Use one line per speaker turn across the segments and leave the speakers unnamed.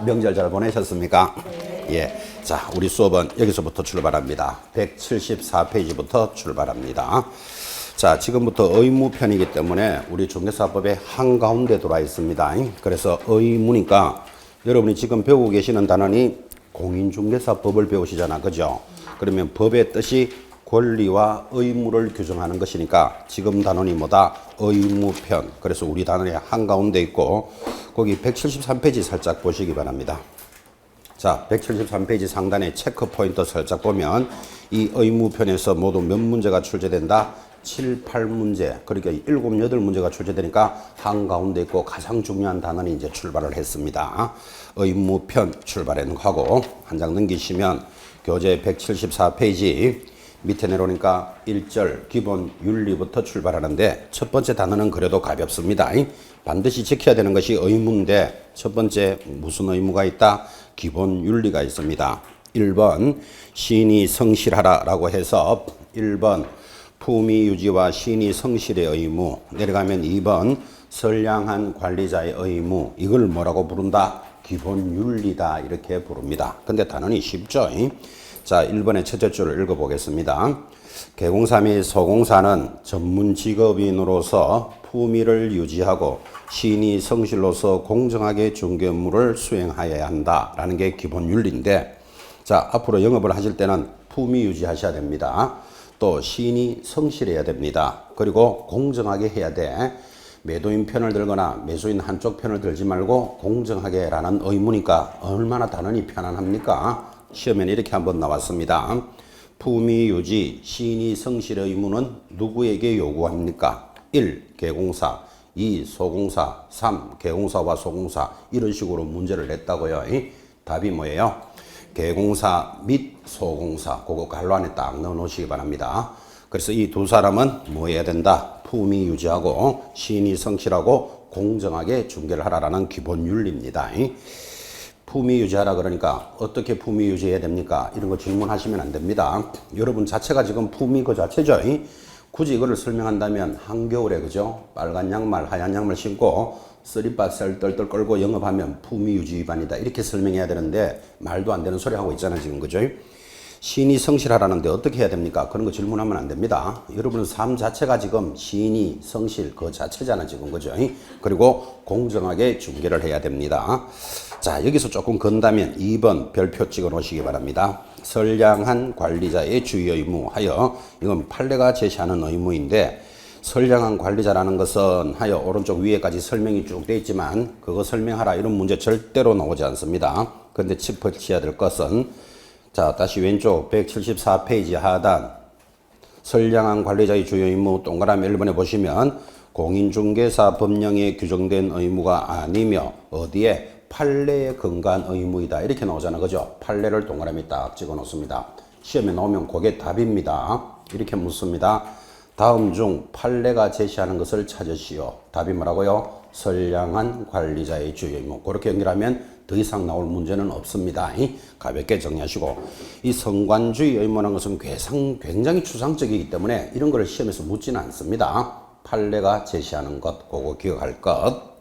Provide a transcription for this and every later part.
명절 잘 보내셨습니까? 예. 자, 우리 수업은 여기서부터 출발합니다. 174페이지부터 출발합니다. 자, 지금부터 의무편이기 때문에 우리 중개사법의 한가운데 들어와 있습니다. 그래서 의무니까 여러분이 지금 배우고 계시는 단원이 공인중개사법을 배우시잖아. 그죠? 그러면 법의 뜻이 권리와 의무를 규정하는 것이니까 지금 단원이 뭐다? 의무편. 그래서 우리 단원이 한가운데 있고 거기 173페이지 살짝 보시기 바랍니다. 자, 173페이지 상단에 체크 포인트 살짝 보면 이 의무편에서 모두 몇 문제가 출제된다? 7, 8문제. 그러니까 7, 8문제가 출제되니까 한가운데 있고 가장 중요한 단원이 이제 출발을 했습니다. 의무편 출발하는 거 하고 한 장 넘기시면 교재 174페이지 밑에 내려오니까 1절 기본 윤리부터 출발하는데 첫 번째 단어는 그래도 가볍습니다. 반드시 지켜야 되는 것이 의무인데 첫 번째 무슨 의무가 있다? 기본 윤리가 있습니다. 1번 신이 성실하라 라고 해서 1번 품위 유지와 신이 성실의 의무. 내려가면 2번 선량한 관리자의 의무. 이걸 뭐라고 부른다? 기본 윤리다 이렇게 부릅니다. 근데 단원이 쉽죠? 자, 1번의 첫째 줄을 읽어보겠습니다. 개공사 및 소공사는 전문 직업인으로서 품위를 유지하고 신이 성실로서 공정하게 중개 업무를 수행하여야 한다라는 게 기본 윤리인데, 자, 앞으로 영업을 하실 때는 품위 유지하셔야 됩니다. 또 신이 성실해야 됩니다. 그리고 공정하게 해야 돼. 매도인 편을 들거나 매수인 한쪽 편을 들지 말고 공정하게 라는 의무니까 얼마나 단원이 편안합니까? 시험에는 이렇게 한번 나왔습니다. 품위 유지, 신이 성실의 의무는 누구에게 요구합니까? 1. 개공사, 2. 소공사, 3. 개공사와 소공사. 이런 식으로 문제를 냈다고요. 답이 뭐예요? 개공사 및 소공사. 그거 갈로 안에 딱 넣어 놓으시기 바랍니다. 그래서 이 두 사람은 뭐 해야 된다? 품위 유지하고 신이 성실하고 공정하게 중개를 하라라는 기본 윤리입니다. 품위 유지하라 그러니까 어떻게 품위 유지해야 됩니까? 이런 거 질문하시면 안 됩니다. 여러분 자체가 지금 품위 그 자체죠. 굳이 이거를 설명한다면 한겨울에 그죠? 빨간 양말, 하얀 양말 신고 쓰리바셀 떨떨 끌고 영업하면 품위 유지 위반이다. 이렇게 설명해야 되는데 말도 안 되는 소리 하고 있잖아요. 지금 그죠? 신이 성실하라는데 어떻게 해야 됩니까? 그런 거 질문하면 안 됩니다. 여러분은 삶 자체가 지금 신이 성실 그 자체잖아 지금 그죠? 그리고 공정하게 중개를 해야 됩니다. 자, 여기서 조금 건다면 2번 별표 찍어 놓으시기 바랍니다. 선량한 관리자의 주의 의무 하여, 이건 판례가 제시하는 의무인데 선량한 관리자라는 것은 하여 오른쪽 위에까지 설명이 쭉 되어 있지만 그거 설명하라 이런 문제 절대로 나오지 않습니다. 그런데 짚어쳐야 될 것은, 자, 다시 왼쪽 174페이지 하단 선량한 관리자의 주요 의무 동그라미 1번에 보시면 공인중개사 법령에 규정된 의무가 아니며 어디에 판례에 근거한 의무이다 이렇게 나오잖아. 그죠? 판례를 동그라미 딱 찍어 놓습니다. 시험에 나오면 그게 답입니다. 이렇게 묻습니다. 다음 중 판례가 제시하는 것을 찾으시오. 답이 뭐라고요? 선량한 관리자의 주요 의무. 그렇게 연결하면 더 이상 나올 문제는 없습니다. 가볍게 정리하시고, 이 성관주의 의무라는 것은 굉장히 추상적이기 때문에 이런 걸 시험에서 묻지는 않습니다. 판례가 제시하는 것, 그거 기억할 것.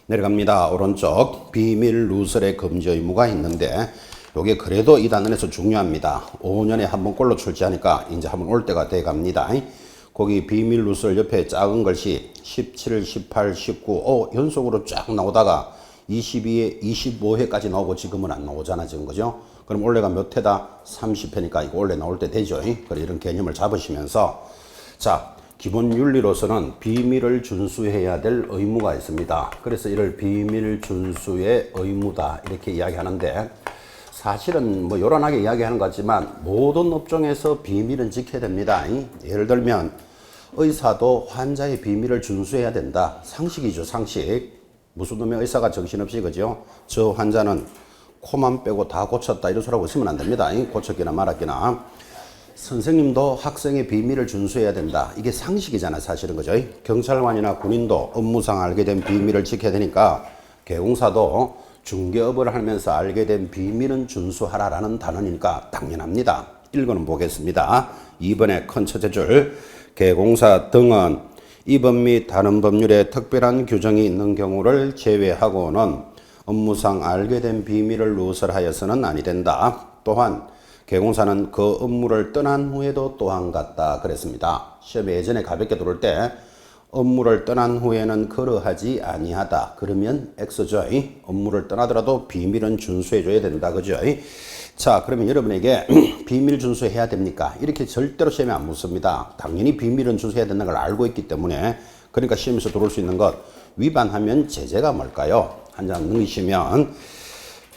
내려갑니다. 오른쪽 비밀 누설의 금지 의무가 있는데 요게 그래도 이 단원에서 중요합니다. 5년에 한 번 꼴로 출제하니까 이제 한번 올 때가 돼 갑니다. 거기 비밀 누설 옆에 작은 글씨 17, 18, 19 연속으로 쫙 나오다가 22회, 25회까지 나오고 지금은 안 나오잖아 지금 그죠? 그럼 올해가 몇 회다? 30회니까 이거 올해 나올 때 되죠. 그래 이런 개념을 잡으시면서, 자, 기본 윤리로서는 비밀을 준수해야 될 의무가 있습니다. 그래서 이를 비밀 준수의 의무다 이렇게 이야기하는데, 사실은 뭐 요란하게 이야기하는 것 같지만 모든 업종에서 비밀은 지켜야 됩니다. 예를 들면 의사도 환자의 비밀을 준수해야 된다. 상식이죠, 상식. 무슨 놈의 의사가 정신없이 그죠? 저 환자는 코만 빼고 다 고쳤다 이런 소리하고 있으면 안 됩니다. 고쳤기나 말았기나. 선생님도 학생의 비밀을 준수해야 된다. 이게 상식이잖아 사실은 그죠? 경찰관이나 군인도 업무상 알게 된 비밀을 지켜야 되니까 개공사도 중개업을 하면서 알게 된 비밀은 준수하라라는 단원이니까 당연합니다. 1번은 보겠습니다. 2번의 큰 첫째 줄, 개공사 등은 이 법 및 다른 법률에 특별한 규정이 있는 경우를 제외하고는 업무상 알게 된 비밀을 누설하여서는 아니 된다. 또한 개공사는 그 업무를 떠난 후에도 또한 같다 그랬습니다. 시험에 예전에 가볍게 들어올 때 업무를 떠난 후에는 그러하지 아니하다. 그러면 X죠. 업무를 떠나더라도 비밀은 준수해줘야 된다. 그죠? 자, 그러면 여러분에게 비밀 준수해야 됩니까? 이렇게 절대로 시험에 안 묻습니다. 당연히 비밀은 준수해야 된다는 걸 알고 있기 때문에. 그러니까 시험에서 들어올 수 있는 것. 위반하면 제재가 뭘까요? 한 장 넘기시면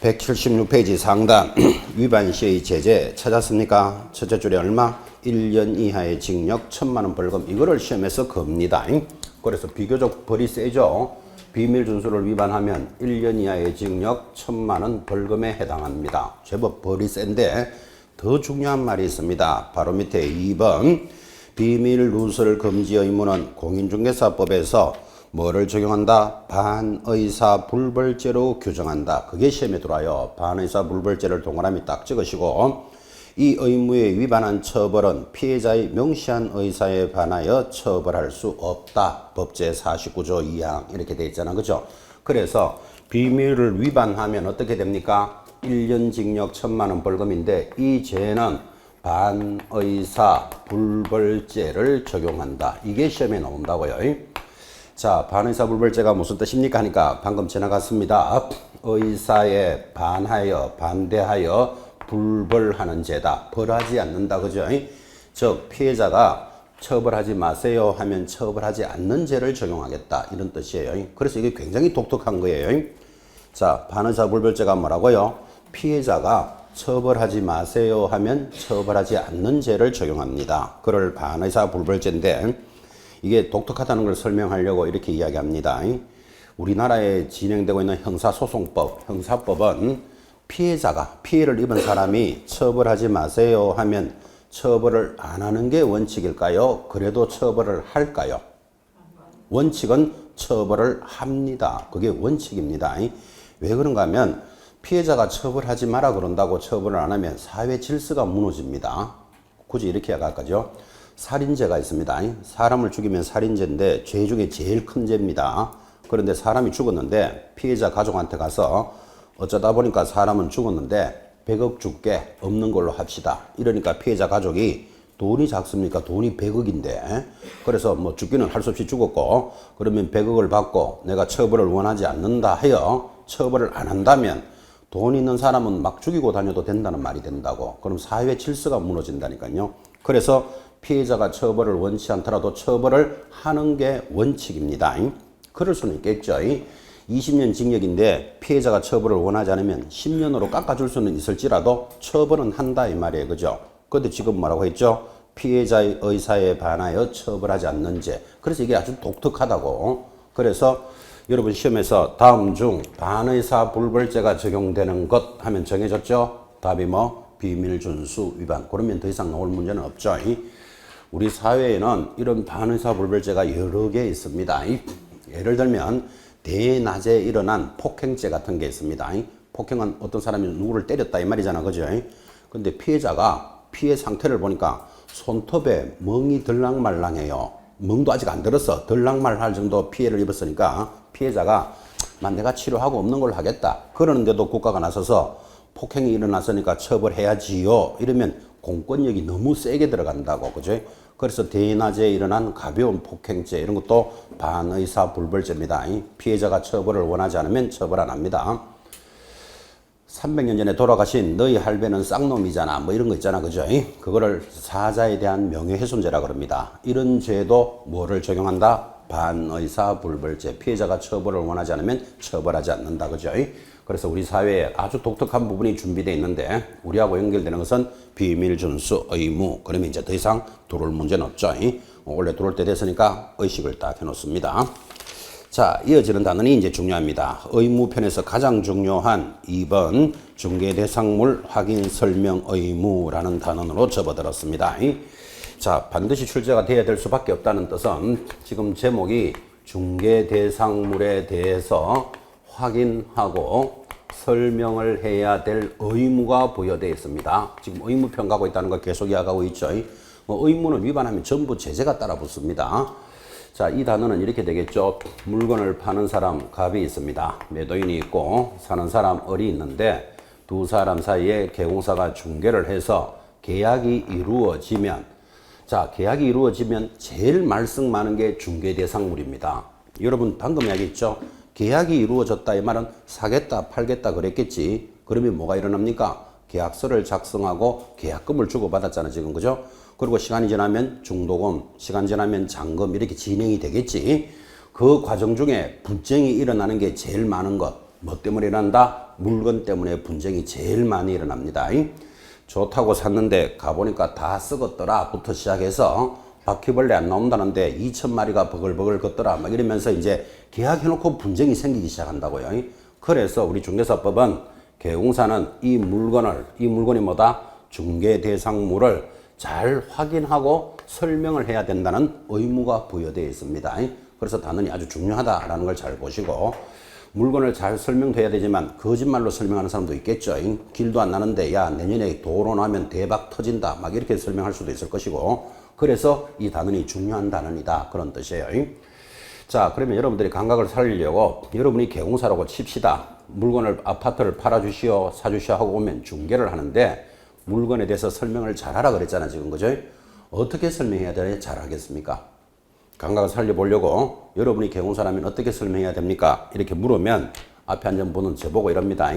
176페이지 상단 위반 시의 제재 찾았습니까? 첫째 줄에 얼마? 1년 이하의 징역 1,000만 원 벌금. 이거를 시험에서 겁니다. 그래서 비교적 벌이 세죠. 비밀 준수를 위반하면 1년 이하의 징역 1,000만 원 벌금에 해당합니다. 제법 벌이 센데 더 중요한 말이 있습니다. 바로 밑에 2번 비밀 누설 금지 의무는 공인중개사법에서 뭐를 적용한다? 반의사불벌죄로 규정한다. 그게 시험에 들어와요. 반의사불벌죄를 동그라미 딱 찍으시고 이 의무에 위반한 처벌은 피해자의 명시한 의사에 반하여 처벌할 수 없다. 법제 49조 2항 이렇게 돼 있잖아. 그죠? 그래서 비밀을 위반하면 어떻게 됩니까? 1년 징역 1,000만 원 벌금인데 이 죄는 반의사불벌죄를 적용한다. 이게 시험에 나온다고요. 자, 반의사불벌죄가 무슨 뜻입니까? 하니까 방금 지나갔습니다. 의사에 반하여 반대하여 불벌하는 죄다. 벌하지 않는다. 그죠? 즉 피해자가 처벌하지 마세요 하면 처벌하지 않는 죄를 적용하겠다. 이런 뜻이에요. 그래서 이게 굉장히 독특한 거예요. 자, 반의사불벌죄가 뭐라고요? 피해자가 처벌하지 마세요 하면 처벌하지 않는 죄를 적용합니다. 그걸 반의사불벌죄인데 이게 독특하다는 걸 설명하려고 이렇게 이야기합니다. 우리나라에 진행되고 있는 형사소송법, 형사법은 피해자가, 피해를 입은 사람이 처벌하지 마세요 하면 처벌을 안 하는 게 원칙일까요? 그래도 처벌을 할까요? 원칙은 처벌을 합니다. 그게 원칙입니다. 왜 그런가 하면 피해자가 처벌하지 마라 그런다고 처벌을 안 하면 사회 질서가 무너집니다. 굳이 이렇게 이야기할까죠? 살인죄가 있습니다. 사람을 죽이면 살인죄인데 죄 중에 제일 큰 죄입니다. 그런데 사람이 죽었는데 피해자 가족한테 가서 어쩌다 보니까 사람은 죽었는데 100억 줄게 없는 걸로 합시다. 이러니까 피해자 가족이 돈이 작습니까? 돈이 100억인데 그래서 뭐 죽기는 할 수 없이 죽었고 그러면 100억을 받고 내가 처벌을 원하지 않는다 하여 처벌을 안 한다면 돈 있는 사람은 막 죽이고 다녀도 된다는 말이 된다고. 그럼 사회 질서가 무너진다니까요. 그래서 피해자가 처벌을 원치 않더라도 처벌을 하는 게 원칙입니다. 그럴 수는 있겠죠. 20년 징역인데 피해자가 처벌을 원하지 않으면 10년으로 깎아줄 수는 있을지라도 처벌은 한다 이 말이에요. 그죠? 그런데 지금 뭐라고 했죠? 피해자의 의사에 반하여 처벌하지 않는 죄. 그래서 이게 아주 독특하다고. 그래서 여러분 시험에서 다음 중 반의사불벌죄가 적용되는 것 하면 정해졌죠? 답이 뭐? 비밀준수 위반. 그러면 더 이상 나올 문제는 없죠. 우리 사회에는 이런 반의사불벌죄가 여러 개 있습니다. 예를 들면 대낮에 일어난 폭행죄 같은 게 있습니다. 폭행은 어떤 사람이 누구를 때렸다 이 말이잖아. 그죠? 근데 피해자가 피해 상태를 보니까 손톱에 멍이 들락말랑해요. 멍도 아직 안 들었어. 들락말할 정도 피해를 입었으니까 피해자가 내가 치료하고 없는 걸로 하겠다. 그러는데도 국가가 나서서 폭행이 일어났으니까 처벌해야지요. 이러면 공권력이 너무 세게 들어간다고. 그죠? 그래서 대낮에 일어난 가벼운 폭행죄 이런 것도 반의사불벌죄입니다. 피해자가 처벌을 원하지 않으면 처벌 안 합니다. 300년 전에 돌아가신 너희 할배는 쌍놈이잖아. 뭐 이런 거 있잖아. 그죠? 그거를 사자에 대한 명예훼손죄라 그럽니다. 이런 죄도 뭐를 적용한다? 반의사불벌죄. 피해자가 처벌을 원하지 않으면 처벌하지 않는다. 그죠? 그래서 우리 사회에 아주 독특한 부분이 준비되어 있는데 우리하고 연결되는 것은 비밀준수 의무. 그러면 이제 더 이상 들어올 문제는 없죠. 원래 들어올 때 됐으니까 의식을 딱 해놓습니다. 자, 이어지는 단어는 이제 중요합니다. 의무편에서 가장 중요한 2번 중개대상물 확인 설명 의무라는 단원으로 접어들었습니다. 자, 반드시 출제가 돼야 될 수밖에 없다는 뜻은 지금 제목이 중개대상물에 대해서 확인하고 설명을 해야 될 의무가 부여되어 있습니다. 지금 의무편 가고 있다는 걸 계속 이야기하고 있죠. 의무는 위반하면 전부 제재가 따라 붙습니다. 자, 이 단어는 이렇게 되겠죠. 물건을 파는 사람 갑이 있습니다. 매도인이 있고 사는 사람 을이 있는데 두 사람 사이에 개공사가 중개를 해서 계약이 이루어지면, 자, 계약이 이루어지면 제일 말썽 많은 게 중개 대상물입니다. 여러분 방금 이야기했죠. 계약이 이루어졌다 이 말은 사겠다 팔겠다 그랬겠지. 그러면 뭐가 일어납니까? 계약서를 작성하고 계약금을 주고받았잖아 지금, 그죠? 그리고 시간이 지나면 중도금, 시간 지나면 잔금 이렇게 진행이 되겠지. 그 과정 중에 분쟁이 일어나는 게 제일 많은 것. 뭐 때문에 일어난다? 물건 때문에 분쟁이 제일 많이 일어납니다. 좋다고 샀는데 가보니까 다 썩었더라 부터 시작해서 바퀴벌레 안 나온다는데 2,000마리가 버글버글 걷더라 막 이러면서 이제 계약해놓고 분쟁이 생기기 시작한다고요. 그래서 우리 중개사법은 개공사는 이 물건이 뭐다? 중개 대상물을 잘 확인하고 설명을 해야 된다는 의무가 부여되어 있습니다. 그래서 단원이 아주 중요하다라는 걸 잘 보시고, 물건을 잘 설명도 해야 되지만 거짓말로 설명하는 사람도 있겠죠. 길도 안 나는데 야 내년에 도로 나면 대박 터진다 막 이렇게 설명할 수도 있을 것이고, 그래서 이 단원이 중요한 단원이다 그런 뜻이에요. 자, 그러면 여러분들이 감각을 살리려고 여러분이 개공사라고 칩시다. 물건을 아파트를 팔아주시오 사주시오 하고 오면 중개를 하는데 물건에 대해서 설명을 잘하라 그랬잖아 지금, 그죠? 어떻게 설명해야 되냐 잘 하겠습니까? 감각을 살려보려고 여러분이 개공사라면 어떻게 설명해야 됩니까? 이렇게 물으면 앞에 앉은 분은 저보고 이럽니다.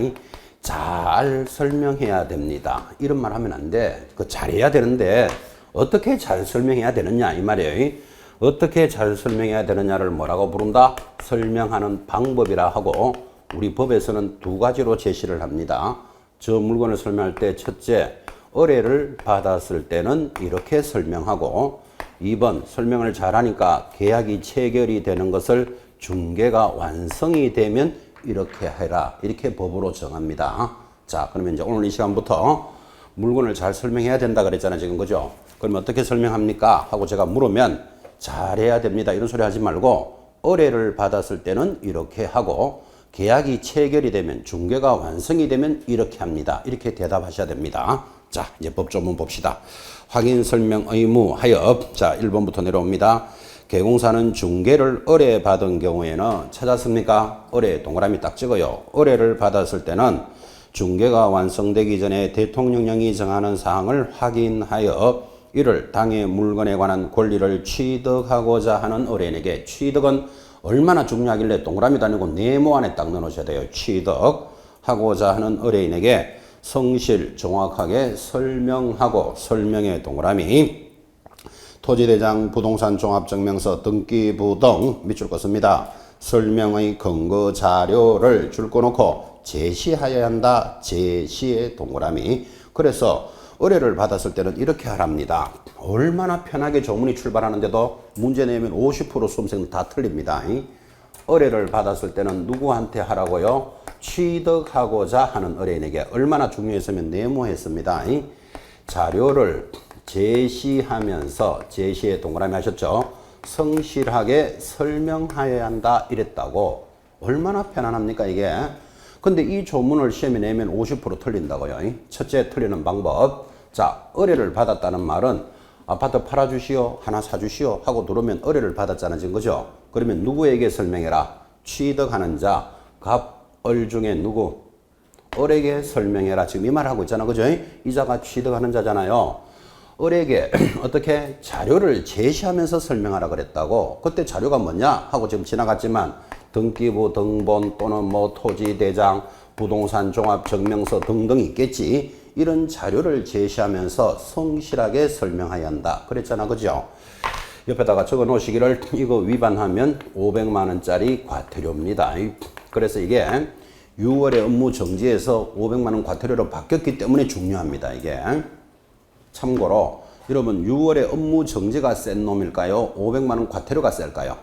잘 설명해야 됩니다. 이런 말 하면 안 돼. 그거 잘해야 되는데 어떻게 잘 설명해야 되느냐 이 말이에요. 어떻게 잘 설명해야 되느냐를 뭐라고 부른다? 설명하는 방법이라 하고, 우리 법에서는 두 가지로 제시를 합니다. 저 물건을 설명할 때 첫째, 의뢰를 받았을 때는 이렇게 설명하고, 2번, 설명을 잘하니까 계약이 체결이 되는 것을 중개가 완성이 되면 이렇게 해라. 이렇게 법으로 정합니다. 자, 그러면 이제 오늘 이 시간부터 물건을 잘 설명해야 된다 그랬잖아요 지금, 그죠? 그럼 어떻게 설명합니까? 하고 제가 물으면 잘해야 됩니다. 이런 소리 하지 말고 의뢰를 받았을 때는 이렇게 하고 계약이 체결이 되면 중개가 완성이 되면 이렇게 합니다. 이렇게 대답하셔야 됩니다. 자, 이제 법조문 봅시다. 확인 설명 의무 하여, 자 1번부터 내려옵니다. 개공사는 중개를 의뢰받은 경우에는 찾았습니까? 의뢰 동그라미 딱 찍어요. 의뢰를 받았을 때는 중개가 완성되기 전에 대통령령이 정하는 사항을 확인하여 이를 당해 물건에 관한 권리를 취득하고자 하는 의뢰인에게, 취득은 얼마나 중요하길래 동그라미도 아니고 네모 안에 딱 넣으셔야 돼요. 취득하고자 하는 의뢰인에게 성실 정확하게 설명하고, 설명의 동그라미 토지대장 부동산 종합증명서 등기부 등 밑줄 긋습니다. 설명의 근거 자료를 줄 꺼놓고 제시하여야 한다. 제시의 동그라미. 그래서 의뢰를 받았을 때는 이렇게 하랍니다. 얼마나 편하게 조문이 출발하는데도 문제 내면 50% 수험생들 다 틀립니다. 의뢰를 받았을 때는 누구한테 하라고요? 취득하고자 하는 의뢰인에게. 얼마나 중요했으면 네모했습니다. 자료를 제시하면서, 제시의 동그라미 하셨죠? 성실하게 설명하여야 한다 이랬다고. 얼마나 편안합니까 이게? 근데 이 조문을 시험에 내면 50% 틀린다고요. 첫째 틀리는 방법. 자, 의뢰를 받았다는 말은 아파트 팔아주시오, 하나 사주시오 하고 들어오면 의뢰를 받았잖아 지금, 그죠? 그러면 누구에게 설명해라? 취득하는 자, 갑, 을 중에 누구? 을에게 설명해라. 지금 이 말 하고 있잖아, 그죠? 이자가 취득하는 자잖아요. 을에게 어떻게 자료를 제시하면서 설명하라 그랬다고. 그때 자료가 뭐냐 하고 지금 지나갔지만 등기부 등본 또는 뭐 토지 대장 부동산 종합 증명서 등등 있겠지. 이런 자료를 제시하면서 성실하게 설명해야 한다 그랬잖아, 그죠? 옆에다가 적어 놓으시기를, 이거 위반하면 500만 원짜리 과태료입니다. 그래서 이게 6월에 업무 정지에서 500만 원 과태료로 바뀌었기 때문에 중요합니다. 이게 참고로 여러분 6월에 업무 정지가 센 놈일까요? 500만 원 과태료가 셀까요?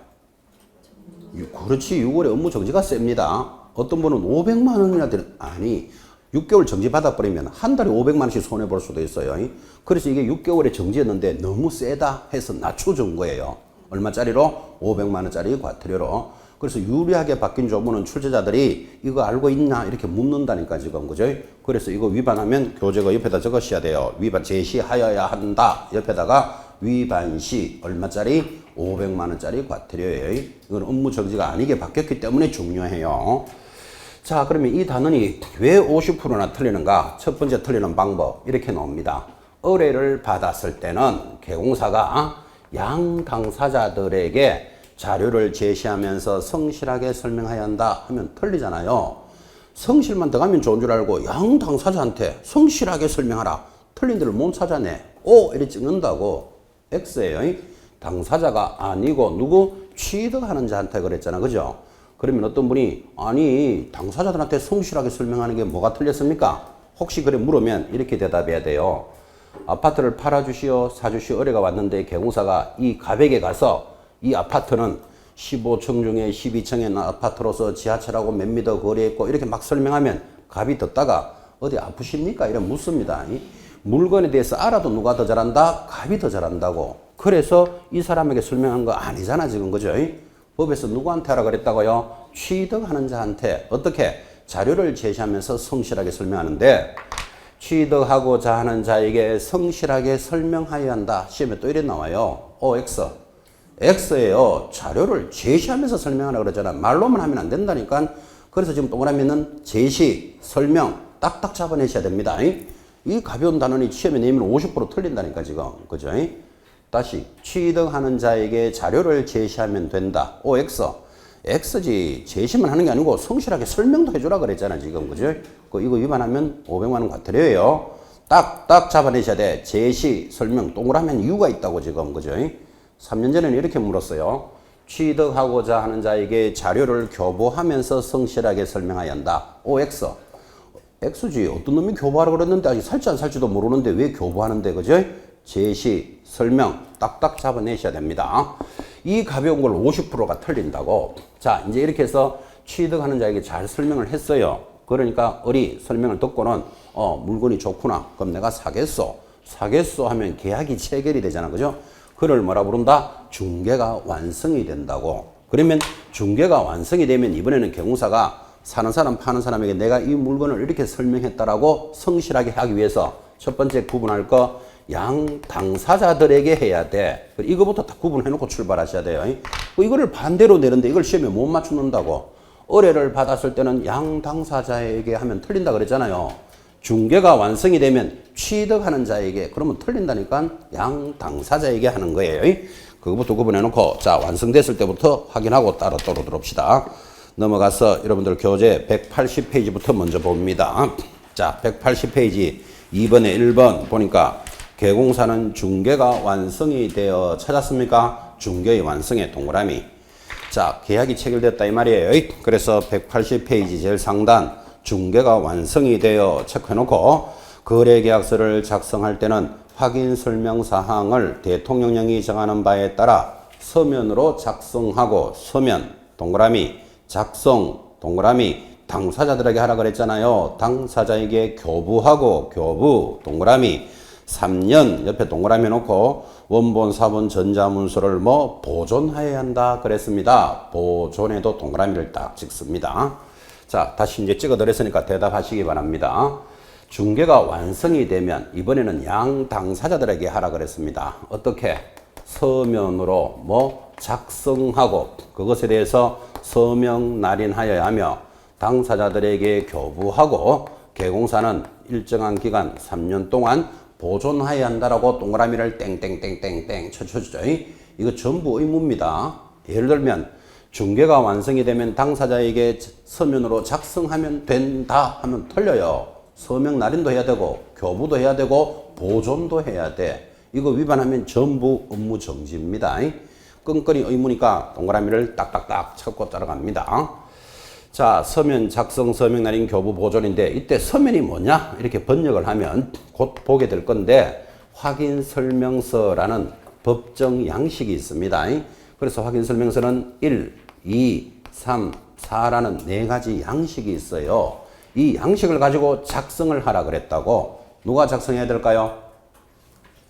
그렇지, 6월에 업무 정지가 셉니다. 어떤 분은 500만 원이나 되는, 아니 6개월 정지 받아버리면 한 달에 500만 원씩 손해볼 수도 있어요. 그래서 이게 6개월에 정지였는데 너무 세다 해서 낮춰준 거예요. 얼마짜리로? 500만 원짜리 과태료로. 그래서 유리하게 바뀐 조문은 출제자들이 이거 알고 있나 이렇게 묻는다니까 지금, 그죠? 그래서 이거 위반하면 교재가 옆에다 적으셔야 돼요. 위반 제시하여야 한다. 옆에다가 위반 시 얼마짜리? 500만 원짜리 과태료예요. 이건 업무 정지가 아니게 바뀌었기 때문에 중요해요. 자, 그러면 이 단원이 왜 50%나 틀리는가? 첫 번째 틀리는 방법 이렇게 나옵니다. 의뢰를 받았을 때는 개공사가 양 당사자들에게 자료를 제시하면서 성실하게 설명해야 한다 하면 틀리잖아요. 성실만 더가면 좋은 줄 알고 양 당사자한테 성실하게 설명하라. 틀린 데를 못 찾아내. O 이렇게 찍는다고. X예요. 당사자가 아니고 누구? 취득하는 자한테 그랬잖아. 그죠? 그러면 어떤 분이 아니 당사자들한테 성실하게 설명하는 게 뭐가 틀렸습니까? 혹시 그래 물으면 이렇게 대답해야 돼요. 아파트를 팔아주시오 사주시오 의뢰가 왔는데 개공사가 이 가백에 가서 이 아파트는 15층 중에 12층에 있는 아파트로서 지하철하고 몇 미터 거리에 있고 이렇게 막 설명하면 갑이 듣다가 어디 아프십니까? 이런 묻습니다. 물건에 대해서 알아도 누가 더 잘한다? 갑이 더 잘한다고. 그래서 이 사람에게 설명한 거 아니잖아 지금. 그죠? 법에서 누구한테 하라 그랬다고요? 취득하는 자한테. 어떻게? 자료를 제시하면서 성실하게 설명하는데 취득하고자 하는 자에게 성실하게 설명하여야 한다. 시험에 또 이래 나와요. X. X예요. 자료를 제시하면서 설명하라 그러잖아. 말로만 하면 안 된다니까. 그래서 지금 동그라미는 제시, 설명 딱딱 잡아내셔야 됩니다. 이 가벼운 단원이 시험에 내면 50% 틀린다니까 지금. 그죠? 다시 취득하는 자에게 자료를 제시하면 된다. OX. X지 제시만 하는 게 아니고 성실하게 설명도 해주라 그랬잖아 지금. 그죠? 이거 위반하면 500만 원 과태료예요. 딱 잡아내셔야 돼. 제시, 설명 동그라미는 이유가 있다고 지금. 그죠? 3년 전에는 이렇게 물었어요. 취득하고자 하는 자에게 자료를 교부하면서 성실하게 설명해야 한다. OX. X지. 어떤 놈이 교부하라고 그랬는데 아직 살지 안 살지도 모르는데 왜 교부하는데. 그죠? 제시, 설명 딱딱 잡아내셔야 됩니다. 이 가벼운 걸 50%가 틀린다고. 자, 이제 이렇게 해서 취득하는 자에게 잘 설명을 했어요. 그러니까 어리 설명을 듣고는 물건이 좋구나. 그럼 내가 사겠소 하면 계약이 체결이 되잖아. 그죠? 그걸 뭐라 부른다? 중개가 완성이 된다고. 그러면 중개가 완성이 되면 이번에는 개공사가 사는 사람 파는 사람에게 내가 이 물건을 이렇게 설명했다라고 성실하게 하기 위해서 첫 번째 구분할 거 양 당사자들에게 해야 돼. 이거부터 다 구분해놓고 출발하셔야 돼요. 이거를 반대로 내는데 이걸 시험에 못 맞춘다고. 의뢰를 받았을 때는 양 당사자에게 하면 틀린다 그랬잖아요. 중개가 완성이 되면 취득하는 자에게 그러면 틀린다니까 양 당사자에게 하는 거예요. 그거부터 구분해놓고 자 완성됐을 때부터 확인하고 따로 들어옵시다. 넘어가서 여러분들 교재 180페이지부터 먼저 봅니다. 자 180페이지 2번에 1번 보니까 개공사는 중개가 완성이 되어 찾았습니까? 중개의 완성의 동그라미. 자, 계약이 체결됐다 이 말이에요. 그래서 180페이지 제일 상단 중개가 완성이 되어 체크해놓고 거래계약서를 작성할 때는 확인 설명 사항을 대통령령이 정하는 바에 따라 서면으로 작성하고 서면 동그라미 작성 동그라미 당사자들에게 하라 그랬잖아요. 당사자에게 교부하고 교부 동그라미 3년 옆에 동그라미 놓고 원본 사본 전자문서를 보존해야 한다 그랬습니다. 보존에도 동그라미를 딱 찍습니다. 자 다시 이제 찍어 드렸으니까 대답하시기 바랍니다. 중개가 완성이 되면 이번에는 양 당사자들에게 하라 그랬습니다. 어떻게? 서면으로 작성하고 그것에 대해서 서명 날인하여야 하며 당사자들에게 교부하고 개공사는 일정한 기간 3년 동안 보존해야 한다라고 동그라미를 땡땡땡땡땡 쳐주죠. 이거 전부 의무입니다. 예를 들면 중개가 완성이 되면 당사자에게 서면으로 작성하면 된다 하면 틀려요. 서명 날인도 해야 되고 교부도 해야 되고 보존도 해야 돼. 이거 위반하면 전부 업무 정지입니다. 끈끈이 의무니까 동그라미를 딱딱딱 찾고 따라갑니다. 자, 서면 작성, 서명 날인, 교부, 보존인데 이때 서면이 뭐냐? 이렇게 번역을 하면 곧 보게 될 건데 확인 설명서라는 법정 양식이 있습니다. 그래서 확인 설명서는 1, 2, 3, 4라는 4가지 양식이 있어요. 이 양식을 가지고 작성을 하라 그랬다고. 누가 작성해야 될까요?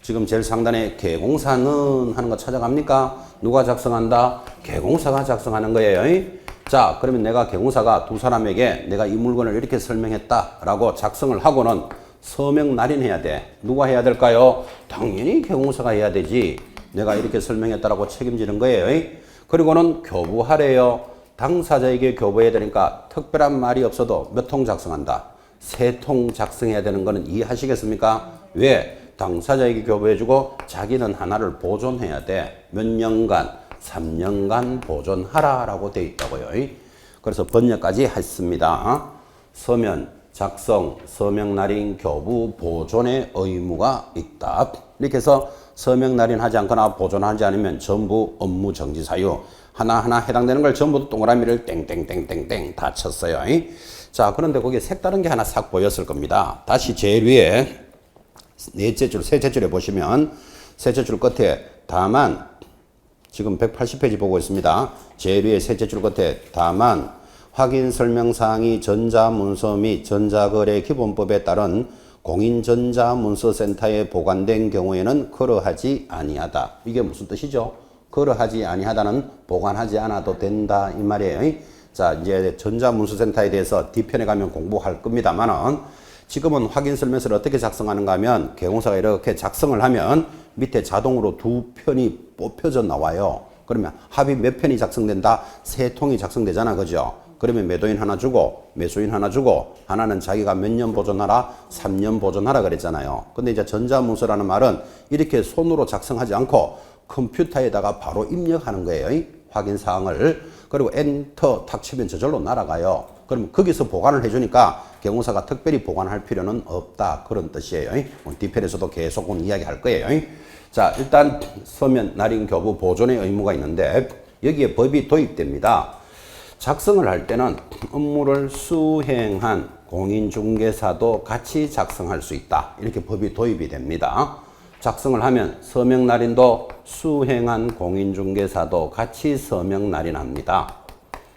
지금 제일 상단에 개공사는 하는 거 찾아갑니까? 누가 작성한다? 개공사가 작성하는 거예요. 자, 그러면 내가 개공사가 두 사람에게 내가 이 물건을 이렇게 설명했다라고 작성을 하고는 서명 날인해야 돼. 누가 해야 될까요? 당연히 개공사가 해야 되지. 내가 이렇게 설명했다라고 책임지는 거예요. 그리고는 교부하래요. 당사자에게 교부해야 되니까 특별한 말이 없어도 몇 통 작성한다. 3통 작성해야 되는 거는 이해하시겠습니까? 왜? 당사자에게 교부해주고 자기는 하나를 보존해야 돼. 몇 년간? 3년간 보존하라라고 되어 있다고요. 그래서 번역까지 했습니다. 서면, 작성, 서명 날인, 교부, 보존의 의무가 있다. 이렇게 해서 서명 날인하지 않거나 보존하지 않으면 전부 업무 정지 사유. 하나하나 해당되는 걸 전부 동그라미를 땡땡땡땡땡 다 쳤어요. 자, 그런데 거기에 색다른 게 하나 싹 보였을 겁니다. 다시 제일 위에 넷째 줄, 셋째 줄에 보시면 셋째 줄 끝에 다만 지금 180페이지 보고 있습니다. 제일 위에 셋째 줄 끝에 다만 확인 설명사항이 전자문서 및 전자거래 기본법에 따른 공인전자문서센터에 보관된 경우에는 그러하지 아니하다. 이게 무슨 뜻이죠? 그러하지 아니하다는 보관하지 않아도 된다 이 말이에요. 자, 이제 전자문서센터에 대해서 뒤편에 가면 공부할 겁니다만은 지금은 확인 설명서를 어떻게 작성하는가 하면 개공사가 이렇게 작성을 하면 밑에 자동으로 두 편이 뽑혀져 나와요. 그러면 합이 몇 편이 작성된다? 3통이 작성되잖아. 그죠? 그러면 매도인 하나 주고 매수인 하나 주고 하나는 자기가 몇 년 보존하라? 3년 보존하라 그랬잖아요. 근데 이제 전자문서라는 말은 이렇게 손으로 작성하지 않고 컴퓨터에다가 바로 입력하는 거예요. 확인 사항을. 그리고 엔터 탁 치면 저절로 날아가요. 그럼 거기서 보관을 해주니까 개공사가 특별히 보관할 필요는 없다. 그런 뜻이에요. 뒤편에서도 계속 이야기할 거예요. 자, 일단 서면, 날인, 교부, 보존의 의무가 있는데 여기에 법이 도입됩니다. 작성을 할 때는 업무를 수행한 공인중개사도 같이 작성할 수 있다. 이렇게 법이 도입이 됩니다. 작성을 하면 서명 날인도 수행한 공인중개사도 같이 서명 날인합니다.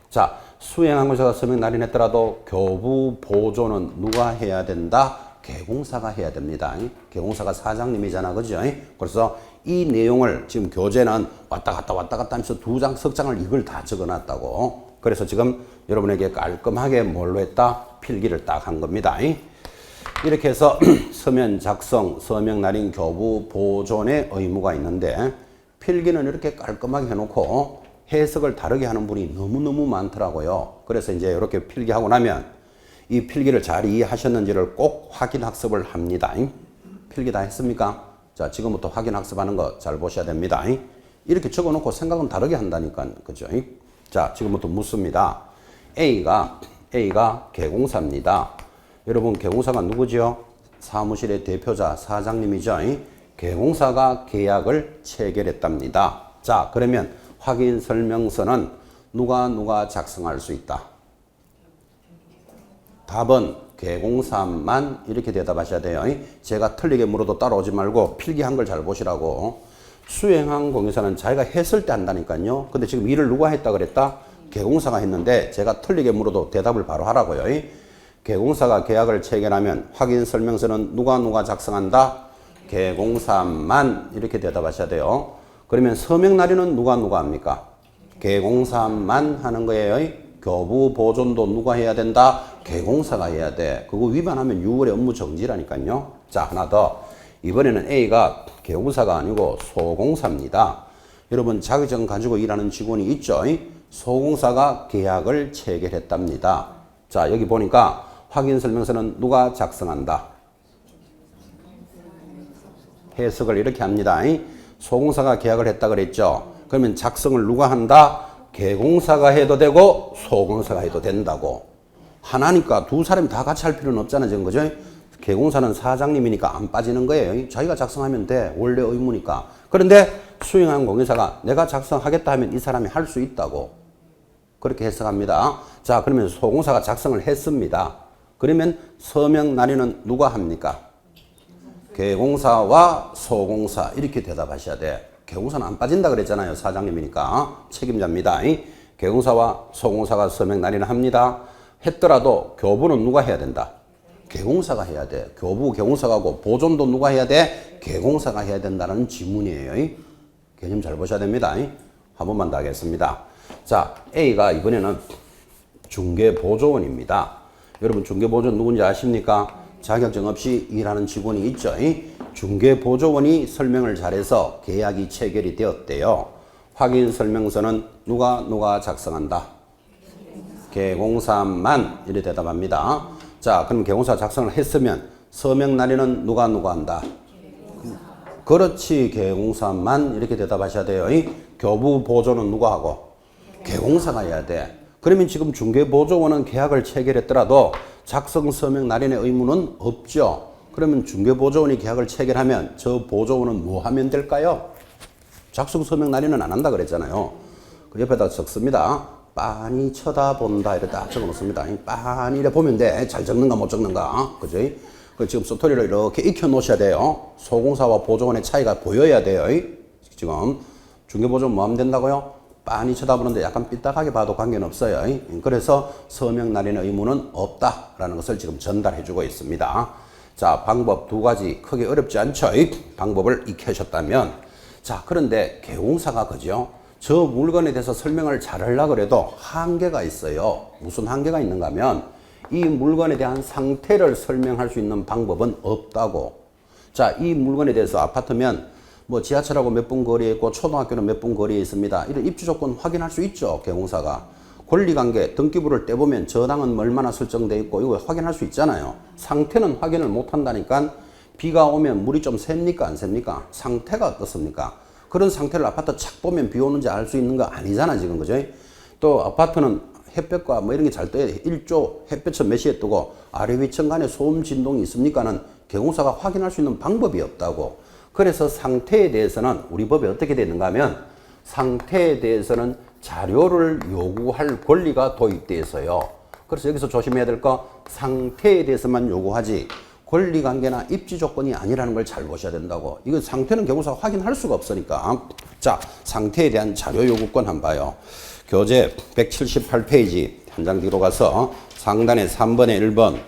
자, 수행한 공사가 서명 날인했더라도 교부 보존은 누가 해야 된다? 개공사가 해야 됩니다. 개공사가 사장님이잖아. 그죠? 그래서 이 내용을 지금 교재는 왔다 갔다 하면서 2장, 석 장을 이걸 다 적어 놨다고. 그래서 지금 여러분에게 깔끔하게 뭘로 했다? 필기를 딱 한 겁니다. 이렇게 해서 서면 작성, 서명 날인, 교부, 보존의 의무가 있는데 필기는 이렇게 깔끔하게 해놓고 해석을 다르게 하는 분이 너무너무 많더라고요. 그래서 이제 이렇게 필기하고 나면 이 필기를 잘 이해하셨는지를 꼭 확인 학습을 합니다. 필기 다 했습니까? 자, 지금부터 확인 학습하는 거 잘 보셔야 됩니다. 이렇게 적어놓고 생각은 다르게 한다니까. 그죠? 자, 지금부터 묻습니다. A가 개공사입니다. 여러분, 개공사가 누구죠? 사무실의 대표자 사장님이죠. 개공사가 계약을 체결했답니다. 자, 그러면 확인 설명서는 누가 작성할 수 있다? 답은 개공사만 이렇게 대답하셔야 돼요. 제가 틀리게 물어도 따라오지 말고 필기한 걸 잘 보시라고. 수행한 공인사는 자기가 했을 때 한다니까요. 근데 지금 일을 누가 했다 그랬다? 개공사가 했는데 제가 틀리게 물어도 대답을 바로 하라고요. 개공사가 계약을 체결하면 확인 설명서는 누가 작성한다? 개공사만 이렇게 대답하셔야 돼요. 그러면 서명 날인은 누가 합니까? 개공사만 하는 거예요. 교부 보존도 누가 해야 된다? 개공사가 해야 돼. 그거 위반하면 6월에 업무 정지라니까요. 자, 하나 더. 이번에는 A가 개공사가 아니고 소공사입니다. 여러분, 자격증 가지고 일하는 직원이 있죠? 소공사가 계약을 체결했답니다. 자, 여기 보니까 확인 설명서는 누가 작성한다? 해석을 이렇게 합니다. 소공사가 계약을 했다 그랬죠? 그러면 작성을 누가 한다? 개공사가 해도 되고 소공사가 해도 된다고. 하나니까 두 사람이 다 같이 할 필요는 없잖아요. 지금 그죠? 개공사는 사장님이니까 안 빠지는 거예요. 자기가 작성하면 돼. 원래 의무니까. 그런데 수행한 공인사가 내가 작성하겠다 하면 이 사람이 할 수 있다고. 그렇게 해석합니다. 자, 그러면 소공사가 작성을 했습니다. 그러면 서명 날인은 누가 합니까? 개공사와 소공사 이렇게 대답하셔야 돼. 개공사는 안 빠진다 그랬잖아요. 사장님이니까 책임자입니다. 개공사와 소공사가 서명 날인을 합니다. 했더라도 교부는 누가 해야 된다? 개공사가 해야 돼. 교부 개공사가 하고 보존도 누가 해야 돼? 개공사가 해야 된다는 지문이에요. 개념 잘 보셔야 됩니다. 한 번만 더 하겠습니다. 자, A가 이번에는 중개보조원입니다. 여러분, 중개보조원 누군지 아십니까? 자격증 없이 일하는 직원이 있죠. 중개보조원이 설명을 잘해서 계약이 체결이 되었대요. 확인 설명서는 누가 작성한다? 개공사만 이렇게 대답합니다. 자, 그럼 개공사 작성을 했으면 서명 날인은 누가 한다? 그렇지, 개공사만 이렇게 대답하셔야 돼요. 이 교부 보조는 누가 하고? 개공사가 해야 돼. 그러면 지금 중개보조원은 계약을 체결했더라도 작성 서명 날인의 의무는 없죠. 그러면 중개보조원이 계약을 체결하면 저 보조원은 뭐 하면 될까요? 작성 서명 날인은 안 한다 그랬잖아요. 그 옆에다 적습니다. 빤히 쳐다본다 이렇게 딱 적어놓습니다. 빤히 이래 보면 돼. 잘 적는가 못 적는가. 그지? 그 지금 스토리를 이렇게 익혀 놓으셔야 돼요. 소공사와 보조원의 차이가 보여야 돼요. 지금 중개보조원 뭐 하면 된다고요? 빤히 쳐다보는데 약간 삐딱하게 봐도 관계는 없어요. 그래서 서명 날인의 의무는 없다라는 것을 지금 전달해 주고 있습니다. 자, 방법 두 가지 크게 어렵지 않죠? 방법을 익히셨다면. 자, 그런데 개공사가 그죠? 저 물건에 대해서 설명을 잘하려고 해도 한계가 있어요. 무슨 한계가 있는가 하면 이 물건에 대한 상태를 설명할 수 있는 방법은 없다고. 자, 이 물건에 대해서 아파트면 뭐 지하철하고 몇 분 거리에 있고 초등학교는 몇 분 거리에 있습니다. 이런 입주 조건 확인할 수 있죠. 개공사가. 권리관계 등기부를 떼보면 저당은 얼마나 설정돼 있고 이거 확인할 수 있잖아요. 상태는 확인을 못한다니까. 비가 오면 물이 좀 셉니까 안 셉니까? 상태가 어떻습니까? 그런 상태를 아파트 착 보면 비 오는지 알 수 있는 거 아니잖아 지금. 그죠? 또 아파트는 햇볕과 뭐 이런 게 잘 떠야 돼. 일조 햇볕은 몇 시에 뜨고 아래 위층 간에 소음 진동이 있습니까는 개공사가 확인할 수 있는 방법이 없다고. 그래서 상태에 대해서는 우리 법에 어떻게 되는가 하면 상태에 대해서는 자료를 요구할 권리가 도입되어 있어요. 그래서 여기서 조심해야 될 거 상태에 대해서만 요구하지 권리관계나 입지 조건이 아니라는 걸 잘 보셔야 된다고. 이거 상태는 개공사가 확인할 수가 없으니까. 자, 상태에 대한 자료 요구권 한번 봐요. 교재 178페이지 한 장 뒤로 가서 상단에 3번에 1번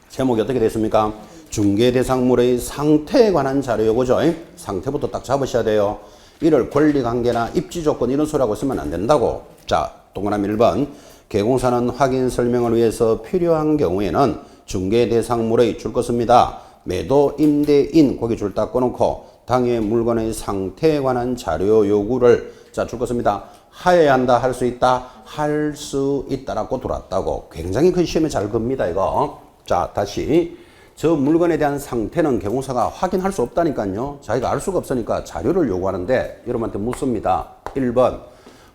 제목이 어떻게 됐습니까? 중개대상물의 상태에 관한 자료 요구죠. 상태부터 딱 잡으셔야 돼요. 이를 권리관계나 입지조건 이런 소리하고 있으면 안 된다고. 자, 동그라미 1번 개공사는 확인 설명을 위해서 필요한 경우에는 중개대상물의 줄 것입니다. 매도 임대인 거기 줄 딱 꺼놓고 당해 물건의 상태에 관한 자료 요구를 줄 것입니다. 하여야 한다, 할 수 있다, 할 수 있다라고 들어왔다고. 굉장히 큰 시험에 잘 겁니다 이거. 자, 다시 저 물건에 대한 상태는 개공사가 확인할 수 없다니까요. 자기가 알 수가 없으니까 자료를 요구하는데 여러분한테 묻습니다. 1번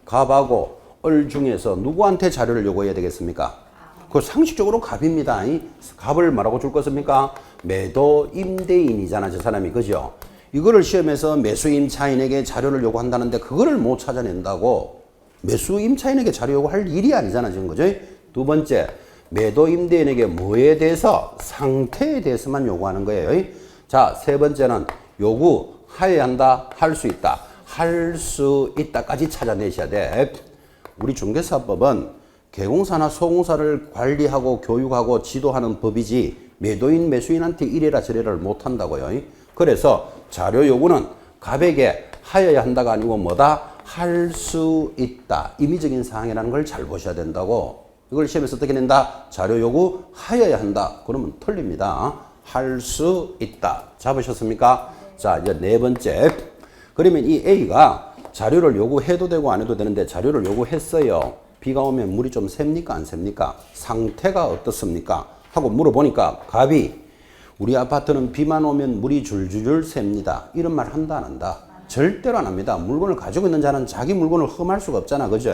갑하고 을 중에서 누구한테 자료를 요구해야 되겠습니까? 그 상식적으로 갑입니다. 갑을 뭐라고 줄 것입니까? 매도 임대인이잖아 저 사람이. 그죠? 이거를 시험에서 매수임차인에게 자료를 요구한다는데 그거를 못 찾아낸다고. 매수임차인에게 자료 요구할 일이 아니잖아 지금. 그죠? 두 번째 매도 임대인에게 뭐에 대해서? 상태에 대해서만 요구하는 거예요. 자, 세 번째는 요구하여야 한다, 할 수 있다, 할 수 있다까지 찾아내셔야 돼. 우리 중개사법은 개공사나 소공사를 관리하고 교육하고 지도하는 법이지 매도인 매수인한테 이래라 저래라를 못한다고요. 그래서 자료 요구는 갑에게 하여야 한다가 아니고 뭐다? 할 수 있다. 임의적인 사항이라는 걸 잘 보셔야 된다고. 이걸 시험에서 어떻게 낸다? 자료 요구 하여야 한다. 그러면 틀립니다. 할 수 있다. 잡으셨습니까? 자, 이제 네 번째. 그러면 이 A가 자료를 요구해도 되고 안 해도 되는데 자료를 요구했어요. 비가 오면 물이 좀 셉니까 안 셉니까? 상태가 어떻습니까? 하고 물어보니까 갑이 우리 아파트는 비만 오면 물이 줄줄줄 셉니다. 이런 말 한다 안 한다? 절대로 안 합니다. 물건을 가지고 있는 자는 자기 물건을 흠할 수가 없잖아. 그죠?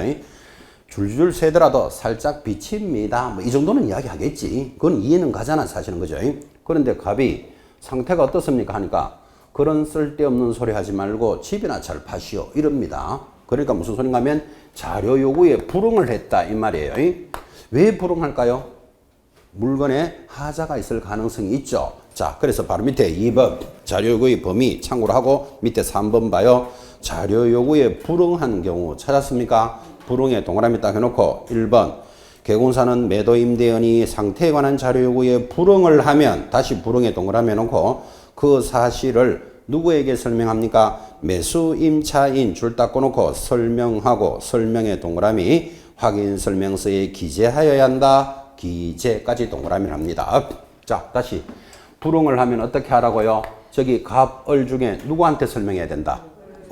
줄줄 새더라도 살짝 비칩니다. 뭐 이 정도는 이야기하겠지. 그건 이해는 가잖아 사실은. 그죠? 그런데 갑이 상태가 어떻습니까 하니까 그런 쓸데없는 소리 하지 말고 집이나 잘 파시오 이럽니다. 그러니까 무슨 소린가 하면 자료 요구에 불응을 했다 이 말이에요. 왜 불응할까요? 물건에 하자가 있을 가능성이 있죠. 자, 그래서 바로 밑에 2번 자료 요구의 범위 참고로 하고 밑에 3번 봐요. 자료 요구에 불응한 경우 찾았습니까? 불응에 동그라미 딱 해놓고 1번 개공사는 매도 임대인이 상태에 관한 자료 요구에 불응을 하면 다시 불응에 동그라미 해놓고 그 사실을 누구에게 설명합니까? 매수 임차인 줄 딱 꺼놓고 설명하고 설명의 동그라미 확인 설명서에 기재하여야 한다. 기재까지 동그라미를 합니다. 자, 다시 불응을 하면 어떻게 하라고요? 저기 갑, 을 중에 누구한테 설명해야 된다?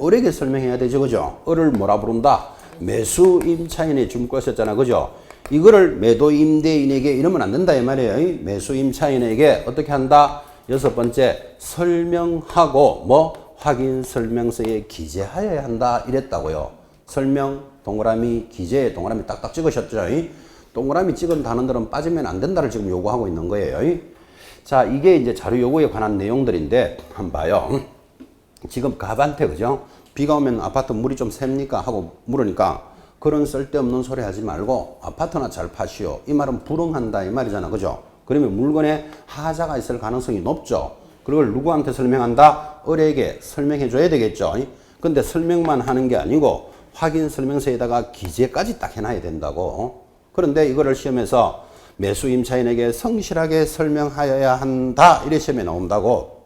을에게 설명해야 되죠, 그죠? 을을 뭐라 부른다? 매수 임차인의 중과였잖아, 그죠? 이거를 매도 임대인에게 이러면 안 된다 이 말이에요. 매수 임차인에게 어떻게 한다? 여섯 번째, 설명하고 뭐 확인 설명서에 기재하여야 한다 이랬다고요. 설명 동그라미 기재 동그라미 딱딱 찍으셨죠? 동그라미 찍은 단어들은 빠지면 안 된다를 지금 요구하고 있는 거예요. 자, 이게 이제 자료 요구에 관한 내용들인데 한번 봐요. 지금 갑한테 그죠? 비가 오면 아파트 물이 좀 셉니까? 하고 물으니까 그런 쓸데없는 소리 하지 말고 아파트나 잘 파시오. 이 말은 불응한다 이 말이잖아, 그죠? 그러면 물건에 하자가 있을 가능성이 높죠. 그걸 누구한테 설명한다? 을에게 설명해 줘야 되겠죠. 근데 설명만 하는 게 아니고 확인 설명서에다가 기재까지 딱 해놔야 된다고. 그런데 이거를 시험에서 매수 임차인에게 성실하게 설명하여야 한다 이래 시험에 나온다고.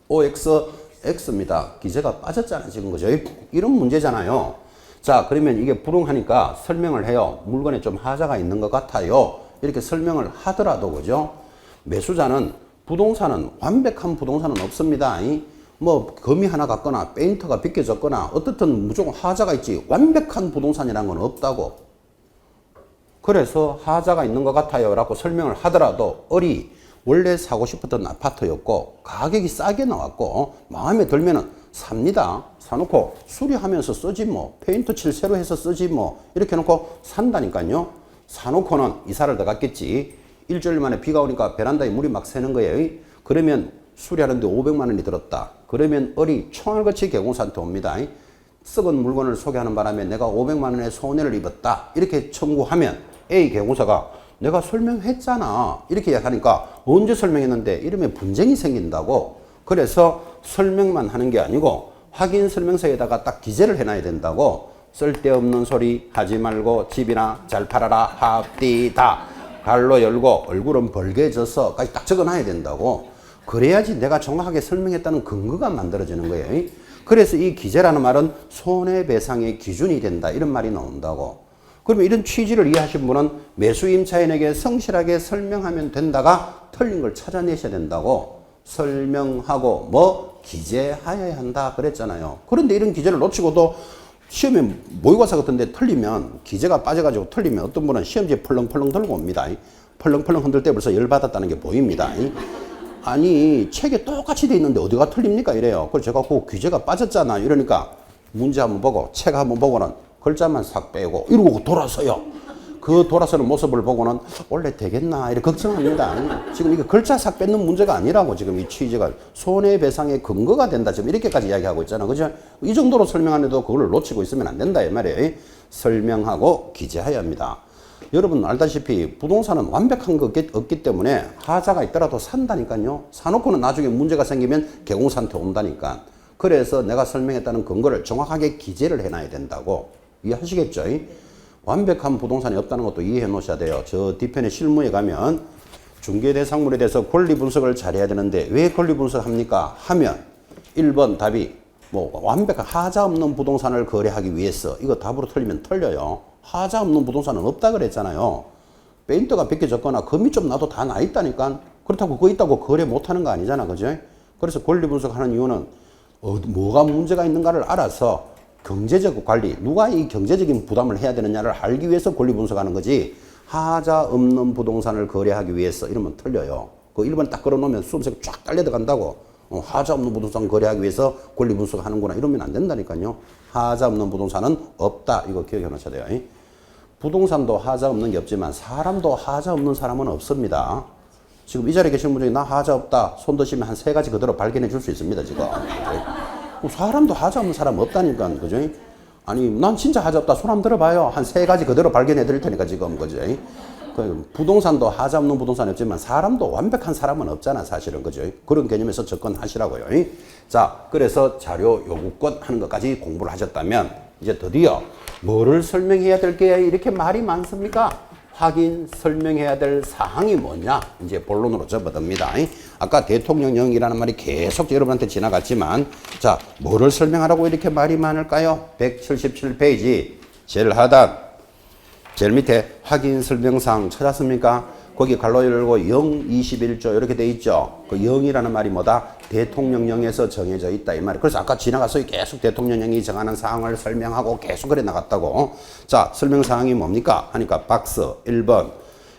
OX X입니다. 기재가 빠졌잖아 지금, 그죠? 이런 문제잖아요. 자, 그러면 이게 불응하니까 설명을 해요. 물건에 좀 하자가 있는 것 같아요. 이렇게 설명을 하더라도, 그죠? 매수자는 부동산은 완벽한 부동산은 없습니다. 뭐 금이 하나 갔거나 페인트가 벗겨졌거나 어떻든 무조건 하자가 있지 완벽한 부동산이라는 건 없다고. 그래서 하자가 있는 것 같아요 라고 설명을 하더라도 을이 원래 사고 싶었던 아파트였고 가격이 싸게 나왔고 마음에 들면은 삽니다. 사놓고 수리하면서 쓰지 뭐, 페인트 칠 새로 해서 쓰지 뭐, 이렇게 해놓고 산다니까요. 사놓고는 이사를 더 갔겠지. 일주일 만에 비가 오니까 베란다에 물이 막 새는 거예요. 그러면 수리하는데 500만 원이 들었다. 그러면 을이 총알같이 개공사한테 옵니다. 썩은 물건을 소개하는 바람에 내가 500만 원의 손해를 입었다. 이렇게 청구하면 A 개공사가 내가 설명했잖아. 이렇게 이야기하니까 언제 설명했는데 이러면 분쟁이 생긴다고. 그래서 설명만 하는 게 아니고 확인 설명서에다가 딱 기재를 해놔야 된다고. 쓸데없는 소리 하지 말고 집이나 잘 팔아라 합디다. 갈로 열고 얼굴은 벌개져서까지 딱 적어놔야 된다고. 그래야지 내가 정확하게 설명했다는 근거가 만들어지는 거예요. 그래서 이 기재라는 말은 손해배상의 기준이 된다. 이런 말이 나온다고. 그러면 이런 취지를 이해하신 분은 매수 임차인에게 성실하게 설명하면 된다가 틀린 걸 찾아내셔야 된다고. 설명하고 뭐 기재하여야 한다 그랬잖아요. 그런데 이런 기재를 놓치고도 시험에 모의고사 같은 데 틀리면 기재가 빠져가지고 틀리면 어떤 분은 시험지에 펄렁펄렁 들고 옵니다. 펄렁펄렁 흔들 때 벌써 열받았다는 게 보입니다. 아니 책에 똑같이 돼 있는데 어디가 틀립니까 이래요. 그래서 제가 그 기재가 빠졌잖아 이러니까 문제 한번 보고 책 한번 보고는 글자만 싹 빼고 이러고 돌아서요. 그 돌아서는 모습을 보고는 원래 되겠나 이렇게 걱정합니다. 지금 이게 글자 싹 뺏는 문제가 아니라고. 지금 이 취지가 손해배상의 근거가 된다 지금 이렇게까지 이야기하고 있잖아, 그죠? 이 정도로 설명하는데도 그걸 놓치고 있으면 안 된다 이 말이에요. 설명하고 기재해야 합니다. 여러분 알다시피 부동산은 완벽한 거 없기 때문에 하자가 있더라도 산다니까요. 사놓고는 나중에 문제가 생기면 개공사한테 온다니까. 그래서 내가 설명했다는 근거를 정확하게 기재를 해놔야 된다고. 이해하시겠죠? 완벽한 부동산이 없다는 것도 이해해 놓으셔야 돼요. 저 뒤편에 실무에 가면 중개대상물에 대해서 권리 분석을 잘해야 되는데 왜 권리 분석합니까? 하면 1번 답이 뭐 완벽한 하자 없는 부동산을 거래하기 위해서. 이거 답으로 틀리면 틀려요. 하자 없는 부동산은 없다 그랬잖아요. 페인트가 벗겨졌거나 금이 좀 나도 다 나 있다니까. 그렇다고 그거 있다고 거래 못하는 거 아니잖아, 그죠? 그래서 권리 분석하는 이유는 뭐가 문제가 있는가를 알아서 경제적 관리, 누가 이 경제적인 부담을 해야 되느냐를 알기 위해서 권리 분석하는 거지. 하자 없는 부동산을 거래하기 위해서 이러면 틀려요. 그 1번 딱 걸어놓으면 수험생 쫙 딸려 들어간다고. 하자 없는 부동산 거래하기 위해서 권리 분석하는구나 이러면 안 된다니까요. 하자 없는 부동산은 없다. 이거 기억해 놓으셔야 돼요. 부동산도 하자 없는 게 없지만 사람도 하자 없는 사람은 없습니다. 지금 이 자리에 계신 분 중에 나 하자 없다 손 드시면 한 3가지 그대로 발견해 줄 수 있습니다 지금. 사람도 하자 없는 사람 없다니까, 그죠? 아니, 난 진짜 하자 없다. 손 한번 들어봐요. 한 3가지 그대로 발견해 드릴 테니까, 지금, 그죠? 부동산도 하자 없는 부동산이 없지만 사람도 완벽한 사람은 없잖아, 사실은, 그죠? 그런 개념에서 접근하시라고요. 자, 그래서 자료 요구권 하는 것까지 공부를 하셨다면, 이제 드디어 뭐를 설명해야 될 게 이렇게 말이 많습니까? 확인 설명해야 될 사항이 뭐냐? 이제 본론으로 접어듭니다. 아까 대통령령이라는 말이 계속 여러분한테 지나갔지만, 자, 뭐를 설명하라고 이렇게 말이 많을까요? 177페이지, 제일 하단, 제일 밑에 확인 설명사항 찾았습니까? 거기 갈로 열고 0, 21조 이렇게 돼 있죠. 그 0이라는 말이 뭐다? 대통령령에서 정해져 있다 이 말이에요. 그래서 아까 지나가서 계속 대통령령이 정하는 사항을 설명하고 계속 그래 나갔다고. 자, 설명 사항이 뭡니까? 하니까 박스 1번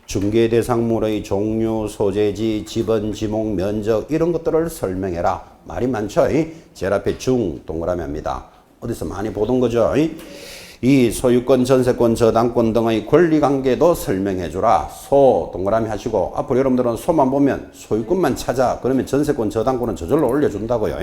중개 대상물의 종류, 소재지, 지번, 지목, 면적 이런 것들을 설명해라. 말이 많죠. 제일 앞에 중 동그라미 합니다. 어디서 많이 보던 거죠. 이 소유권, 전세권, 저당권 등의 권리관계도 설명해주라. 소 동그라미 하시고 앞으로 여러분들은 소만 보면 소유권만 찾아. 그러면 전세권, 저당권은 저절로 올려준다고요.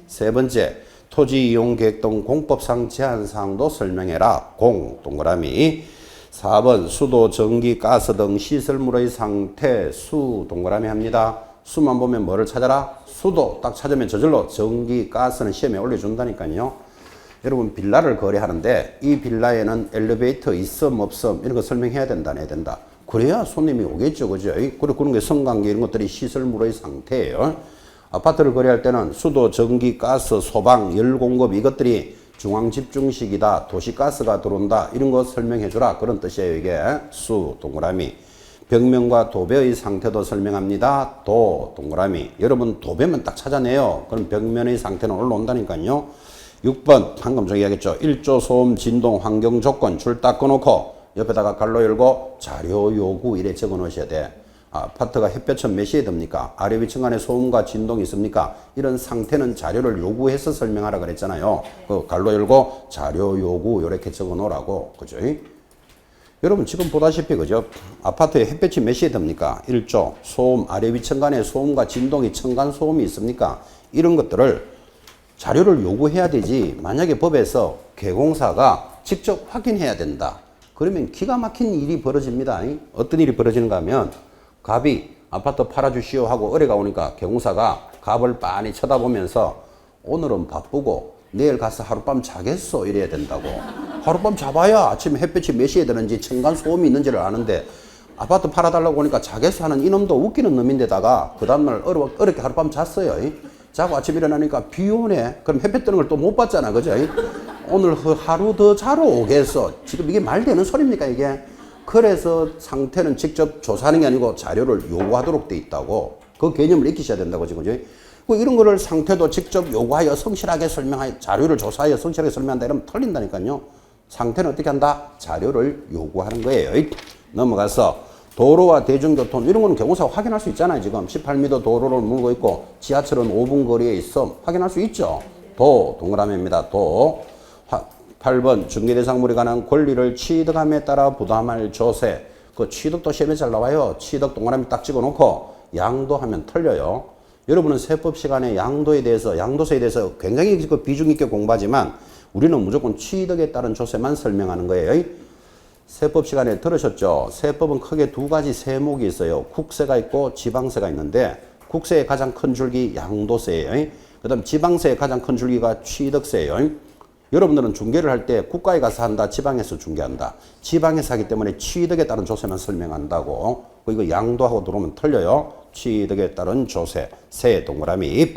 세 번째 토지 이용 계획 등 공법상 제한사항도 설명해라. 공 동그라미. 4번 수도, 전기, 가스 등 시설물의 상태 수 동그라미 합니다. 수만 보면 뭐를 찾아라? 수도 딱 찾으면 저절로 전기, 가스는 시험에 올려준다니까요. 여러분 빌라를 거래하는데 이 빌라에는 엘리베이터 있음 없음 이런 거 설명해야 된다 안 해야 된다. 그래야 손님이 오겠죠. 그죠? 그리고 그런 게 성관계 이런 것들이 시설물의 상태예요. 아파트를 거래할 때는 수도, 전기, 가스, 소방, 열 공급 이것들이 중앙집중식이다. 도시가스가 들어온다. 이런 거 설명해주라. 그런 뜻이에요. 이게 수 동그라미. 벽면과 도배의 상태도 설명합니다. 도 동그라미. 여러분 도배만 딱 찾아내요. 그럼 벽면의 상태는 올라온다니까요. 6번 방금 전에 이야기했죠. 1조 소음, 진동, 환경 조건 줄 딱 꺼놓고 옆에다가 갈로 열고 자료 요구 이래 적어 놓으셔야 돼. 아파트가 햇볕은 몇 시에 듭니까? 아래 위층간에 소음과 진동이 있습니까? 이런 상태는 자료를 요구해서 설명하라 그랬잖아요. 그 갈로 열고 자료 요구 이렇게 적어 놓으라고. 그죠? 여러분 지금 보다시피 그죠? 아파트에 햇볕이 몇 시에 듭니까? 1조 소음, 아래 위층간에 소음과 진동이 층간 소음이 있습니까? 이런 것들을 자료를 요구해야 되지. 만약에 법에서 개공사가 직접 확인해야 된다. 그러면 기가 막힌 일이 벌어집니다. 어떤 일이 벌어지는가 하면 갑이 아파트 팔아주시오 하고 의뢰가 오니까 개공사가 갑을 빤히 쳐다보면서 오늘은 바쁘고 내일 가서 하룻밤 자겠소 이래야 된다고. 하룻밤 자봐야 아침에 햇볕이 몇 시에 드는지 층간 소음이 있는지를 아는데 아파트 팔아달라고 하니까 자겠소 하는 이놈도 웃기는 놈인데다가 그 다음날 어렵게 하룻밤 잤어요. 자고 아침 일어나니까 비 오네. 그럼 햇볕 뜨는 걸 또 못 봤잖아. 그죠? 오늘 하루 더 자러 오겠어. 지금 이게 말 되는 소리입니까 이게? 그래서 상태는 직접 조사하는 게 아니고 자료를 요구하도록 돼 있다고. 그 개념을 익히셔야 된다고 지금. 이런 거를 상태도 직접 요구하여 성실하게 설명하여 자료를 조사하여 성실하게 설명한다 이러면 틀린다니까요. 상태는 어떻게 한다? 자료를 요구하는 거예요. 넘어가서 도로와 대중교통 이런 거는 개공사가 확인할 수 있잖아요. 지금 18m 도로를 물고 있고 지하철은 5분 거리에 있어. 확인할 수 있죠. 도 동그라미입니다. 도 8번 중개대상물에 관한 권리를 취득함에 따라 부담할 조세. 그 취득도 시험에 잘 나와요. 취득 동그라미 딱 찍어놓고 양도하면 틀려요. 여러분은 세법 시간에 양도에 대해서 양도세에 대해서 굉장히 그 비중 있게 공부하지만 우리는 무조건 취득에 따른 조세만 설명하는 거예요. 세법 시간에 들으셨죠? 세법은 크게 두 가지 세목이 있어요. 국세가 있고 지방세가 있는데 국세의 가장 큰 줄기 양도세예요. 그 다음 지방세의 가장 큰 줄기가 취득세예요. 여러분들은 중개를 할 때 국가에 가서 한다, 지방에서 중개한다. 지방에서 하기 때문에 취득에 따른 조세만 설명한다고. 이거 양도하고 들어오면 틀려요. 취득에 따른 조세, 세 동그라미.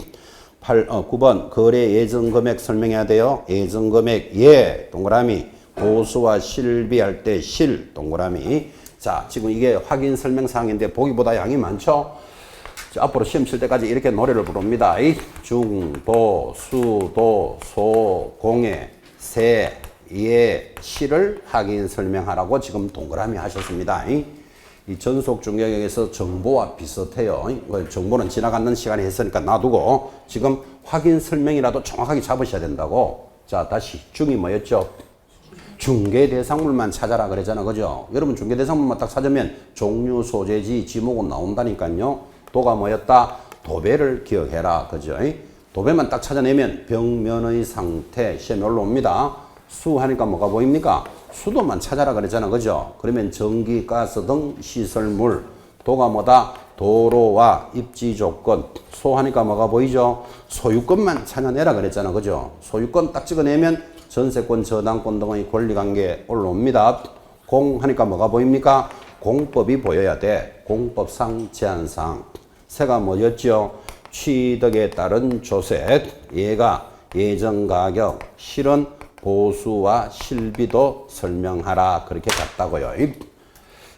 9번 거래 예정 금액 설명해야 돼요. 예정 금액 예 동그라미. 보수와 실비할 때 실 동그라미. 자, 지금 이게 확인 설명 사항인데 보기보다 양이 많죠? 자, 앞으로 시험 칠 때까지 이렇게 노래를 부릅니다. 중, 도, 수, 도, 소, 공예, 세, 예, 실을 확인 설명하라고 지금 동그라미 하셨습니다. 이 전속 중개역에서 정보와 비슷해요. 정보는 지나가는 시간에 했으니까 놔두고 지금 확인 설명이라도 정확하게 잡으셔야 된다고. 자, 다시 중이 뭐였죠? 중개대상물만 찾아라 그랬잖아. 그죠? 여러분 중개대상물만 딱 찾으면 종류, 소재지, 지목은 나온다니까요. 도가 뭐였다? 도배를 기억해라. 그죠? 도배만 딱 찾아내면 벽면의 상태 시험에 올라옵니다. 수 하니까 뭐가 보입니까? 수도만 찾아라 그랬잖아. 그죠? 그러면 전기, 가스 등 시설물. 도가 뭐다? 도로와 입지 조건. 소 하니까 뭐가 보이죠? 소유권만 찾아내라 그랬잖아. 그죠? 소유권 딱 찍어내면 전세권, 저당권 등의 권리관계 올라옵니다. 공 하니까 뭐가 보입니까? 공법이 보여야 돼. 공법상 제한사항. 세가 뭐였죠? 취득에 따른 조세. 얘가 예정가격. 실은 보수와 실비도 설명하라. 그렇게 갔다고요.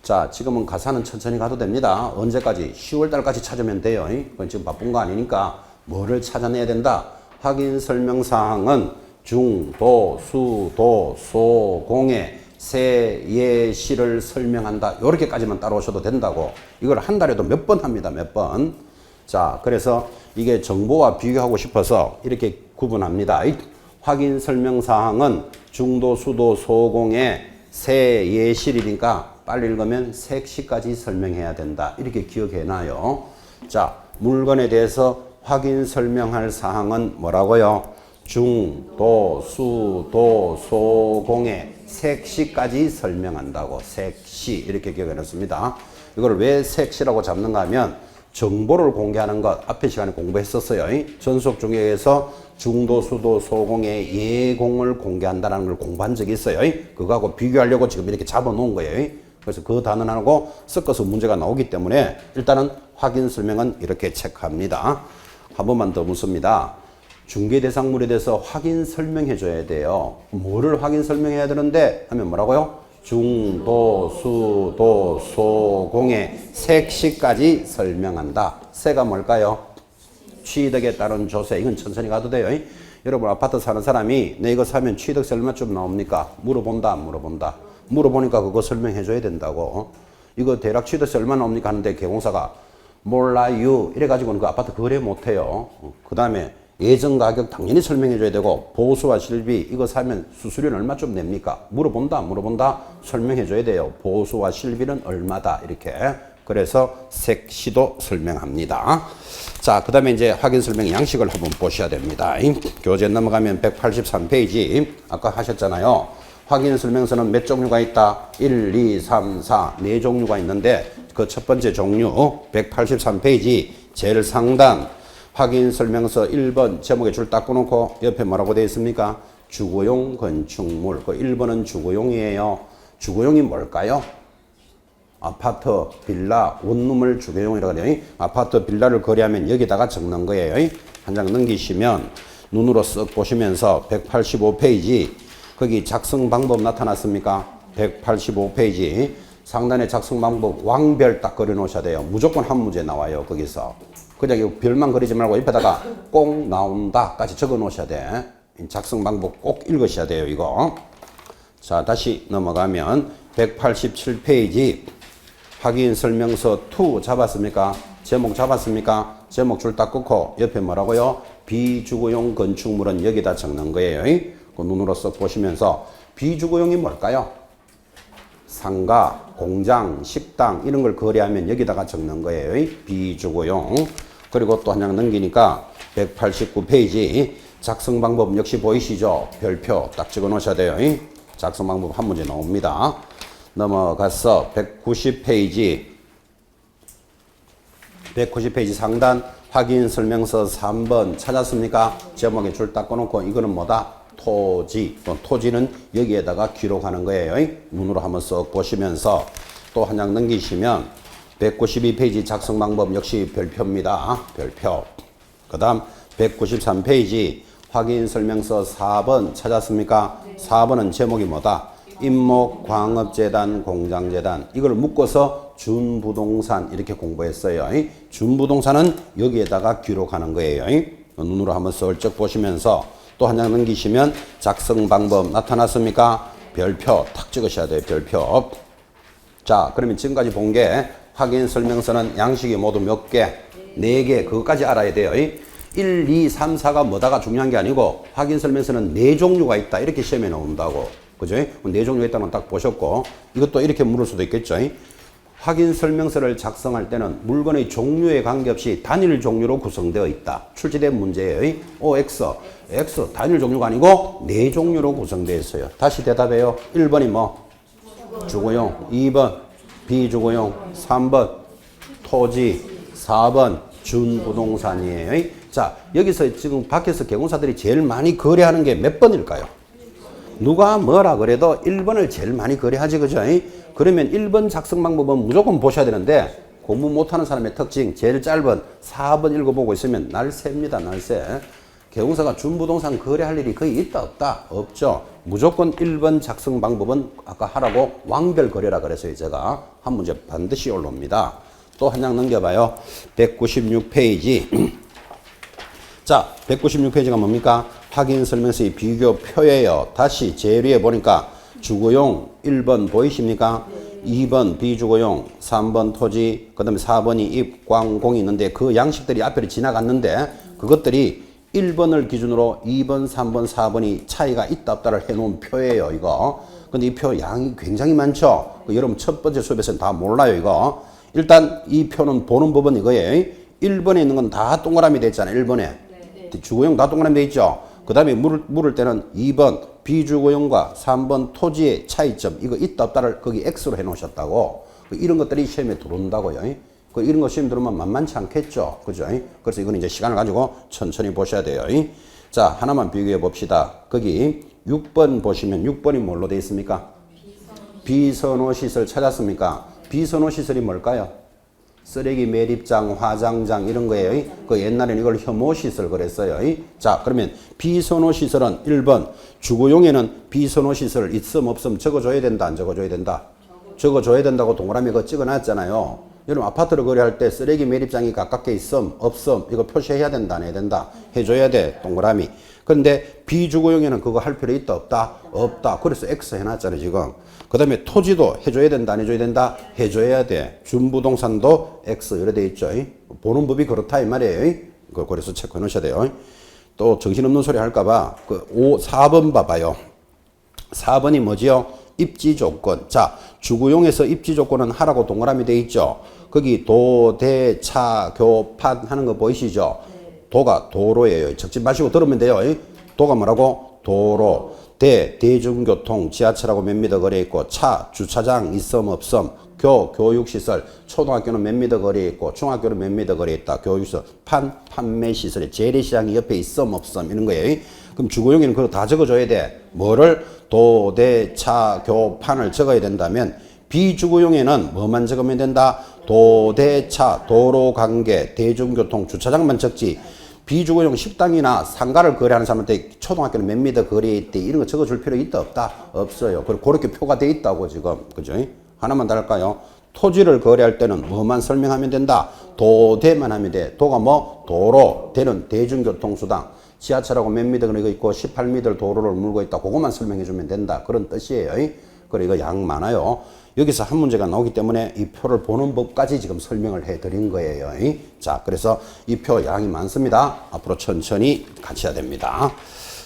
자, 지금은 가사는 천천히 가도 됩니다. 언제까지? 10월 달까지 찾으면 돼요. 그건 지금 바쁜 거 아니니까 뭐를 찾아내야 된다? 확인 설명사항은 중, 도, 수, 도, 소, 공의 세, 예, 시를 설명한다. 요렇게까지만 따라오셔도 된다고. 이걸 한 달에도 몇 번 합니다. 몇 번. 자, 그래서 이게 정보와 비교하고 싶어서 이렇게 구분합니다. 확인 설명사항은 중도, 수도, 소공의 세, 예, 실이니까 빨리 읽으면 색시까지 설명해야 된다. 이렇게 기억해놔요. 자, 물건에 대해서 확인 설명할 사항은 뭐라고요? 중, 도, 수, 도, 소, 공의 색시까지 설명한다고. 색시 이렇게 기억해놨습니다. 이걸 왜 색시라고 잡는가 하면 정보를 공개하는 것 앞에 시간에 공부했었어요. 전속 중에서 중도, 수도, 소공의 예공을 공개한다는 걸 공부한 적이 있어요. 그거하고 비교하려고 지금 이렇게 잡아놓은 거예요. 그래서 그 단어하고 섞어서 문제가 나오기 때문에 일단은 확인 설명은 이렇게 체크합니다. 한 번만 더 묻습니다. 중개대상물에 대해서 확인 설명해 줘야 돼요. 뭐를 확인 설명해야 되는데 하면 뭐라고요? 중, 도, 수, 도, 소, 공의 색시까지 설명한다. 세가 뭘까요? 취득에 따른 조세. 이건 천천히 가도 돼요. 여러분 아파트 사는 사람이 내 이거 사면 취득세 얼마쯤 나옵니까? 물어본다 안 물어본다? 물어보니까 그거 설명해 줘야 된다고. 이거 대략 취득세 얼마 나옵니까? 하는데 개공사가 몰라요 이래가지고는 그 아파트 거래 못해요. 그 다음에 예정 가격 당연히 설명해 줘야 되고 보수와 실비 이거 사면 수수료는 얼마쯤 냅니까? 물어본다 안 물어본다? 설명해 줘야 돼요. 보수와 실비는 얼마다 이렇게. 그래서 색시도 설명합니다. 자, 그 다음에 이제 확인 설명 양식을 한번 보셔야 됩니다. 교재 넘어가면 183페이지 아까 하셨잖아요. 확인 설명서는 몇 종류가 있다? 1, 2, 3, 4 네 종류가 있는데 그 첫 번째 종류 183페이지 제일 상단 확인 설명서 1번 제목에 줄 딱 꺼놓고 옆에 뭐라고 되어 있습니까? 주거용 건축물. 그 1번은 주거용이에요. 주거용이 뭘까요? 아파트, 빌라, 원룸을 주거용이라고 해요. 아파트, 빌라를 거래하면 여기다가 적는 거예요. 한 장 넘기시면 눈으로 쓱 보시면서 185페이지 거기 작성 방법 나타났습니까? 185페이지 상단에 작성 방법 왕별 딱 그려 놓으셔야 돼요. 무조건 한 문제 나와요. 거기서. 그냥 별만 그리지 말고 옆에다가 꼭 나온다 까지 적어 놓으셔야 돼. 작성 방법 꼭 읽으셔야 돼요. 이거. 자, 다시 넘어가면 187페이지 확인 설명서 2 잡았습니까? 제목 잡았습니까? 제목 줄 딱 끊고 옆에 뭐라고요? 비주거용 건축물은 여기다 적는 거예요. 그 눈으로 쓱 보시면서 비주거용이 뭘까요? 상가, 공장, 식당 이런 걸 거래하면 여기다가 적는 거예요. 비주거용. 그리고 또 한 장 넘기니까 189페이지 작성 방법 역시 보이시죠? 별표 딱 적어 놓으셔야 돼요. 작성 방법 한 문제 나옵니다. 넘어가서 190페이지 상단 확인 설명서 3번 찾았습니까? 제목에 줄 딱 꺼놓고 이거는 뭐다? 토지. 토지는 여기에다가 기록하는 거예요. 눈으로 한번 쓱 보시면서 또 한 장 넘기시면 192페이지 작성 방법 역시 별표입니다. 별표. 그 다음 193페이지 확인 설명서 4번 찾았습니까? 4번은 제목이 뭐다? 임목광업재단, 공장재단. 이걸 묶어서 준부동산 이렇게 공부했어요. 준부동산은 여기에다가 기록하는 거예요. 눈으로 한번 슬쩍 보시면서 또 한 장 넘기시면 작성 방법 나타났습니까? 별표 탁 찍으셔야 돼요. 별표. 자, 그러면 지금까지 본 게 확인 설명서는 양식이 모두 몇 개? 4개. 그것까지 알아야 돼요. 1, 2, 3, 4가 뭐다가 중요한 게 아니고 확인 설명서는 4종류가 있다. 이렇게 시험에 나온다고. 그죠? 4종류가 있다는 건 딱 보셨고 이것도 이렇게 물을 수도 있겠죠. 확인 설명서를 작성할 때는 물건의 종류에 관계없이 단일 종류로 구성되어 있다. 출제된 문제예요. OX. X 단일 종류가 아니고 4종류로 구성되어 있어요. 다시 대답해요. 1번이 뭐? 주거용. 2번 비주거용. 3번 토지. 4번 준부동산이에요. 자, 여기서 지금 밖에서 개공사들이 제일 많이 거래하는 게 몇 번일까요? 누가 뭐라 그래도 1번을 제일 많이 거래하지, 그죠? 그러면 1번 작성 방법은 무조건 보셔야 되는데 공부 못하는 사람의 특징 제일 짧은 4번 읽어보고 있으면 날새입니다. 날새. 개공사가 준부동산 거래할 일이 거의 있다 없다? 없죠. 무조건 1번 작성 방법은 아까 하라고 왕별 거래라 그랬어요. 제가 한 문제 반드시 올라옵니다. 또 한 장 넘겨봐요. 196페이지. 자, 196페이지가 뭡니까? 확인 설명서의 비교표예요. 다시 제일 위에 보니까 주거용 1번 보이십니까? 2번 비주거용, 3번 토지, 그 다음에 4번이 입광공이 있는데 그 양식들이 앞에 지나갔는데 그것들이 1번을 기준으로 2번, 3번, 4번이 차이가 있다 없다를 해놓은 표예요. 이거. 근데 이 표 양이 굉장히 많죠. 여러분 첫 번째 수업에서는 다 몰라요. 이거. 일단 이 표는 보는 법은 이거예요. 1번에 있는 건 다 동그라미 돼 있잖아요. 1번에. 주거용 다 동그라미 돼 있죠. 그 다음에 물을 때는 2번 비주거용과 3번 토지의 차이점 이거 있다 없다를 거기 X로 해 놓으셨다고. 이런 것들이 시험에 들어온다고요. 이런 거 시험 들으면 만만치 않겠죠. 그죠? 그래서 이거는 이제 시간을 가지고 천천히 보셔야 돼요. 자, 하나만 비교해 봅시다. 거기 6번 보시면 6번이 뭘로 되어 있습니까? 비선호 시설 찾았습니까? 비선호 시설이 뭘까요? 쓰레기 매립장, 화장장 이런 거예요. 그 옛날에는 이걸 혐오 시설 그랬어요. 자, 그러면 비선호 시설은 1번 주거용에는 비선호 시설 있음 없음 적어줘야 된다 안 적어줘야 된다? 적어줘야 된다고 동그라미 그거 찍어놨잖아요. 여러분 아파트를 거래할 때 쓰레기 매립장이 가깝게 있음 없음 이거 표시해야 된다 안 해야 된다? 해줘야 돼 동그라미. 그런데 비주거용에는 그거 할 필요 있다 없다? 없다. 그래서 X 해놨잖아요 지금. 그 다음에 토지도 해줘야 된다 안 해줘야 된다? 해줘야 돼. 준부동산도 X 이래 돼 있죠. 보는 법이 그렇다 이 말이에요. 그래서 체크해 놓으셔야 돼요. 또 정신없는 소리 할까봐 4번 봐봐요. 4번이 뭐지요? 입지 조건. 자, 주거용에서 입지 조건은 하라고 동그라미 돼 있죠. 거기 도, 대, 차, 교, 판 하는 거 보이시죠? 도가 도로예요. 적지 마시고 들으면 돼요. 도가 뭐라고? 도로. 대, 대중교통, 지하철하고 몇 미터 거리에 있고, 차, 주차장 있음 없음, 교육시설, 초등학교는 몇 미터 거리에 있고, 중학교는 몇 미터 거리에 있다. 교육시설, 판매시설에 재래시장이 옆에 있음 없음 이런 거예요. 그럼 주거용에는 그거 다 적어줘야 돼. 뭐를? 도, 대, 차, 교, 판을 적어야 된다면 비주거용에는 뭐만 적으면 된다? 도, 대, 차, 도로 관계, 대중교통, 주차장만 적지. 비주거용 식당이나 상가를 거래하는 사람한테 초등학교는 몇 미터 거리에 있대 이런 거 적어줄 필요 있다 없다? 없어요. 그리고 그렇게 표가 돼 있다고 지금. 그죠? 하나만 더 할까요? 토지를 거래할 때는 뭐만 설명하면 된다? 도대만 하면 돼. 도가 뭐? 도로. 대는 대중교통수단. 지하철하고 몇 미터 거리가 있고 18미터 도로를 물고 있다. 그것만 설명해 주면 된다. 그런 뜻이에요. 그리고 이거 양 많아요. 여기서 한 문제가 나오기 때문에 이 표를 보는 법까지 지금 설명을 해 드린 거예요. 자, 그래서 이 표 양이 많습니다. 앞으로 천천히 같이 해야 됩니다.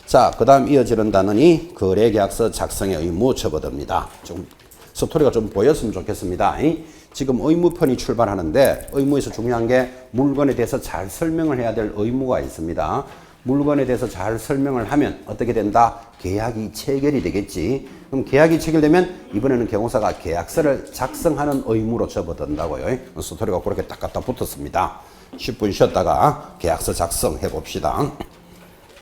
자, 그 다음 이어지는 단원이 거래계약서 작성의 의무 접어듭니다. 좀 스토리가 좀 보였으면 좋겠습니다. 지금 의무편이 출발하는데 의무에서 중요한 게 물건에 대해서 잘 설명을 해야 될 의무가 있습니다. 물건에 대해서 잘 설명을 하면 어떻게 된다? 계약이 체결이 되겠지. 그럼 계약이 체결되면 이번에는 경호사가 계약서를 작성하는 의무로 접어든다고요. 스토리가 그렇게 딱 갖다 붙었습니다. 10분 쉬었다가 계약서 작성해 봅시다.